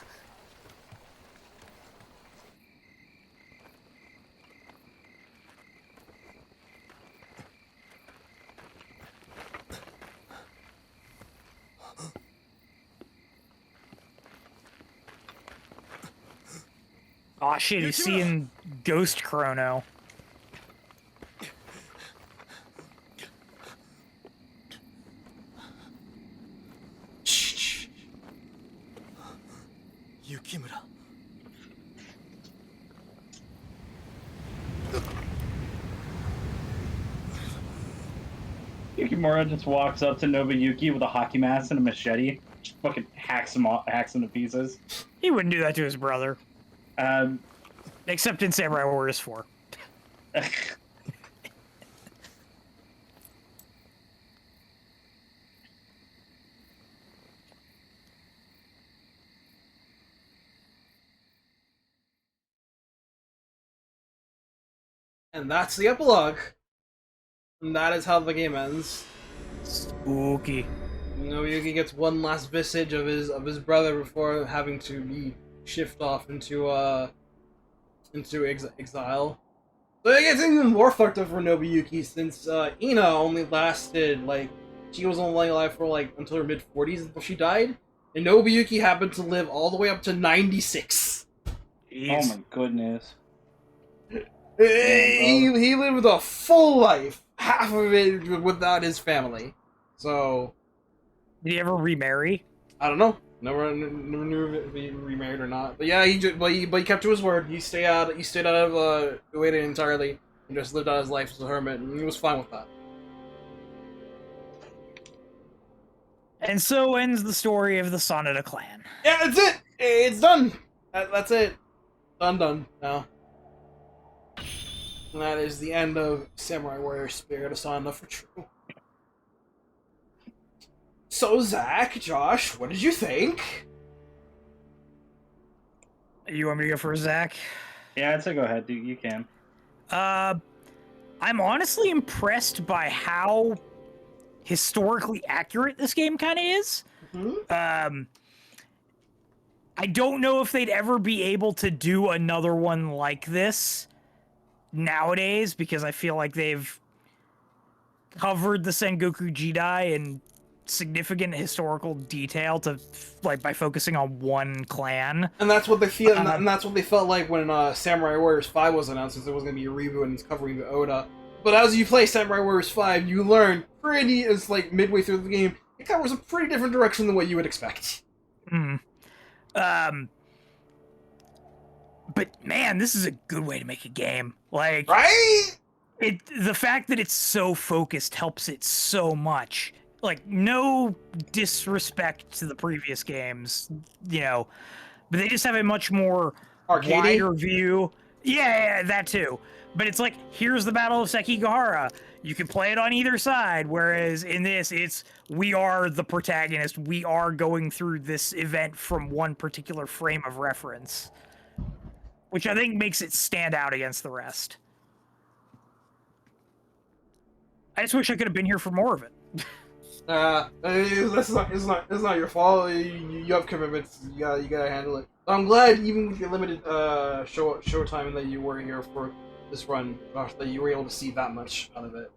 Aw, shit, he's seeing Ghost Chrono. Yukimura. Yukimura just walks up to Nobuyuki with a hockey mask and a machete. Just fucking hacks him to pieces. He wouldn't do that to his brother. Except in Samurai Warriors 4. And that's the epilogue. And that is how the game ends. Spooky. Nobuyuki gets one last vestige of his brother before having to be shipped off into exile. So it gets even more fucked up for Nobuyuki since Ina only lasted she was only alive for until her mid-40s until she died, and Nobuyuki happened to live all the way up to 96. Jeez. Oh my goodness. He lived a full life, half of it without his family. So, did he ever remarry? I don't know. Never knew if he remarried or not. But yeah, he kept to his word. He stayed out of Ueda entirely and just lived out his life as a hermit, and he was fine with that. And so ends the story of the Sanada clan. Yeah, that's it. It's done. That's it. Done now. And that is the end of Samurai Warrior Spirit of Sanada for true. So, Zach, Josh, what did you think? You want me to go for Zach? Yeah, I'd say go ahead. You can. I'm honestly impressed by how historically accurate this game kind of is. Mm-hmm. I don't know if they'd ever be able to do another one like this nowadays, because I feel like they've covered the Sengoku-jidai in significant historical detail by focusing on one clan. And that's what they feel, and that's what they felt like when Samurai Warriors 5 was announced, since there was going to be a reboot and it's covering the Oda. But as you play Samurai Warriors 5, you learn it's midway through the game, it covers a pretty different direction than what you would expect. But man, this is a good way to make a game. Right? The fact that it's so focused helps it so much. No disrespect to the previous games, but they just have a much more wider view. Yeah, that too. But it's here's the Battle of Sekigahara. You can play it on either side, whereas in this, we are the protagonist. We are going through this event from one particular frame of reference, which I think makes it stand out against the rest. I just wish I could have been here for more of it. It's not your fault. You have commitments. You gotta handle it. I'm glad, even with your limited show time, and that you were here for this run, Josh, that you were able to see that much out of it.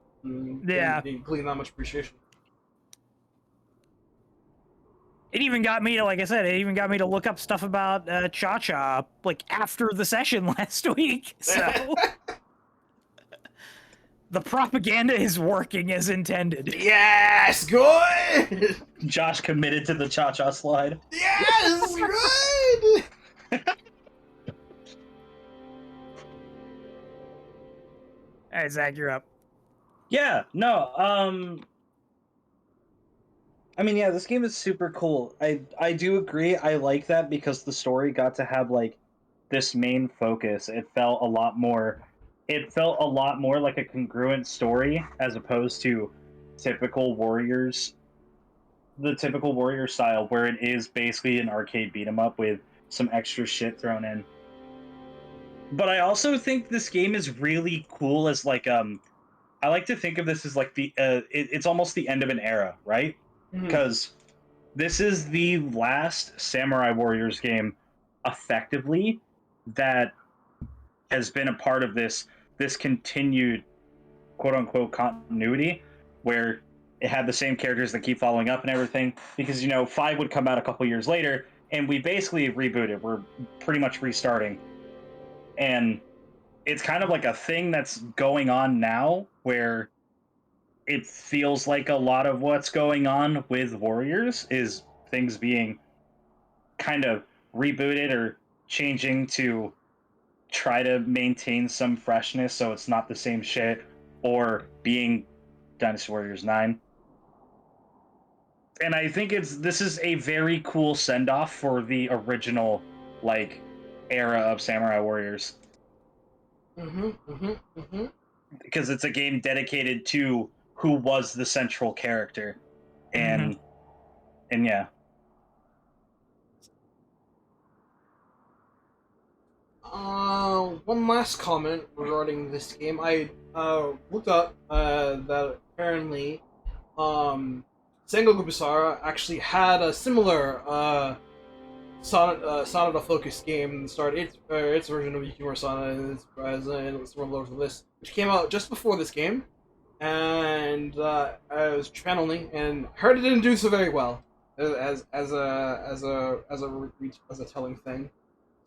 Yeah, including that much appreciation. It even got me to, like I said, it even got me to look up stuff about Cha-Cha, after the session last week. So the propaganda is working as intended. Yes, good. Josh committed to the Cha-Cha slide. Yes, good. All right, Zach, you're up. Yeah, no, I mean, yeah, this game is super cool. I do agree. I like that because the story got to have this main focus. It felt a lot more like a congruent story as opposed to typical Warriors. The typical Warrior style where it is basically an arcade beat 'em up with some extra shit thrown in. But I also think this game is really cool as like I like to think of this as like it's almost the end of an era, right? Because this is the last Samurai Warriors game effectively that has been a part of this continued quote unquote continuity where it had the same characters that keep following up and everything, because 5 would come out a couple years later and we basically rebooted. We're pretty much restarting, and it's kind of like a thing that's going on now where it feels like a lot of what's going on with Warriors is things being kind of rebooted or changing to try to maintain some freshness so it's not the same shit, or being Dynasty Warriors 9. And I think this is a very cool send-off for the original like era of Samurai Warriors. Because it's a game dedicated to who was the central character. And yeah. One last comment regarding this game. I looked up that apparently Sengoku Basara actually had a similar Sanada focused game started its version of Yukimura Sana as similar to this, which came out just before this game, and I was channeling and heard it didn't do so very well as a telling thing.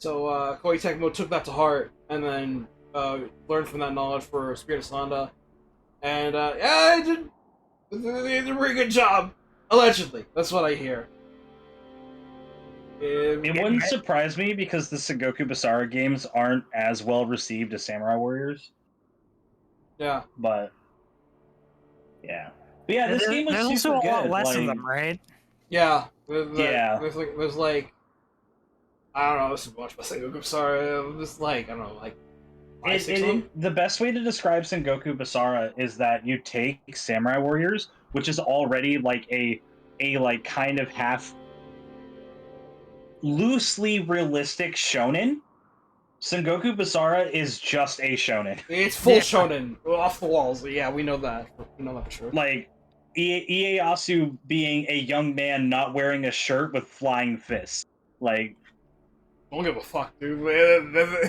So Koei Tecmo took that to heart and then learned from that knowledge for Spirit of Sanada, and yeah, they did a pretty good job. Allegedly, that's what I hear. It wouldn't surprise me because the Sengoku Basara games aren't as well received as Samurai Warriors. Yeah. But yeah. But yeah, this game was there's super also a lot good. less of them, right? Yeah. Yeah. There's like I don't know, this is much about Sengoku Basara. There's like I don't know, like 5, 6 of them. The best way to describe Sengoku Basara is that you take Samurai Warriors, which is already like a like kind of half loosely realistic shonen. Sengoku Basara is just a shonen. It's full shonen, off the walls. Yeah, we know that. We know that for sure. Like Ieyasu being a young man not wearing a shirt with flying fists. Like, don't give a fuck, dude.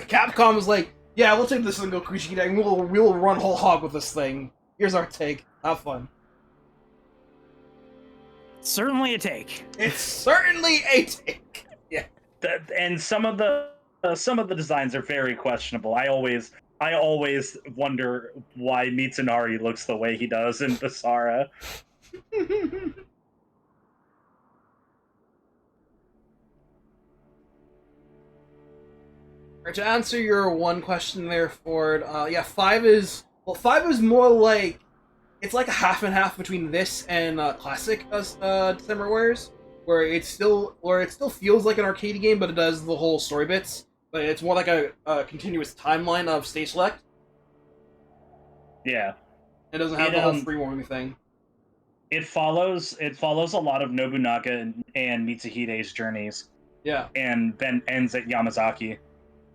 Capcom is like, yeah, we'll take this Sengoku-jidai and we'll run whole hog with this thing. Here's our take. Have fun. Certainly a take. It's certainly a take. Yeah. And some of the designs are very questionable. I always wonder why Mitsunari looks the way he does in Basara. To answer your one question there, Ford, yeah, 5 is more like, it's like a half and half between this and classic Samurai Warriors, where it still feels like an arcade game, but it does the whole story bits. But it's more like a continuous timeline of stage select. Yeah. It doesn't have the whole free roaming thing. It follows a lot of Nobunaga and Mitsuhide's journeys. Yeah. And then ends at Yamazaki.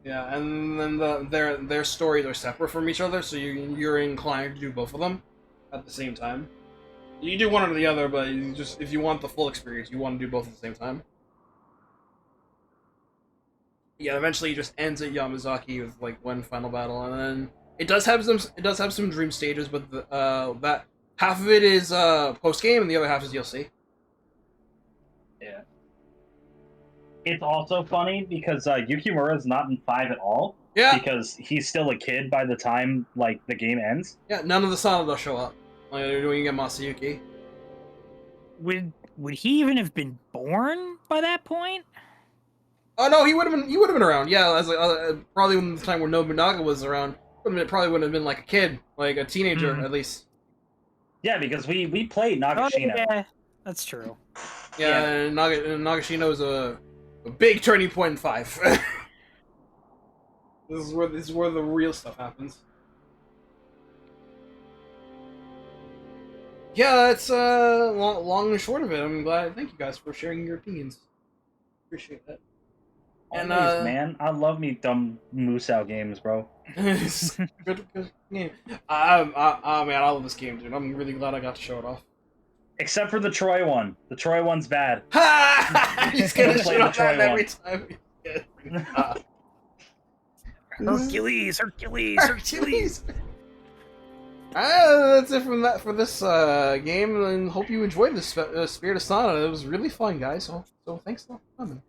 Yeah, and then their stories are separate from each other, so you're inclined to do both of them at the same time. You do one or the other, but you just if you want the full experience, you want to do both at the same time. Yeah, eventually it just ends at Yamazaki with like one final battle, and then it does have some dream stages, but that half of it is post game, and the other half is DLC. Yeah. It's also funny because Yukimura is not in 5 at all. Yeah. Because he's still a kid by the time like the game ends. Yeah, none of the Sanada show up. Like they're doing it Masayuki. Would he even have been born by that point? Oh no, he would have been around. Yeah, as probably when the time where Nobunaga was around, probably would have been like a kid, like a teenager at least. Yeah, because we played Nagashino. Oh, yeah, that's true. Yeah, and Nagashino is a big turning point in 5. This is where the real stuff happens. Yeah, that's long and short of it. I'm glad. Thank you guys for sharing your opinions. Appreciate that. And Always, man, I love me dumb Musou games, bro. good game. Man, I love this game, dude. I'm really glad I got to show it off. Except for the Troy one. The Troy one's bad. Ha! He's gonna Play shit the on Troy that one. every time. Hercules. That's it for this game, and hope you enjoyed this Spirit of Sanada. It was really fun, guys. So thanks for coming.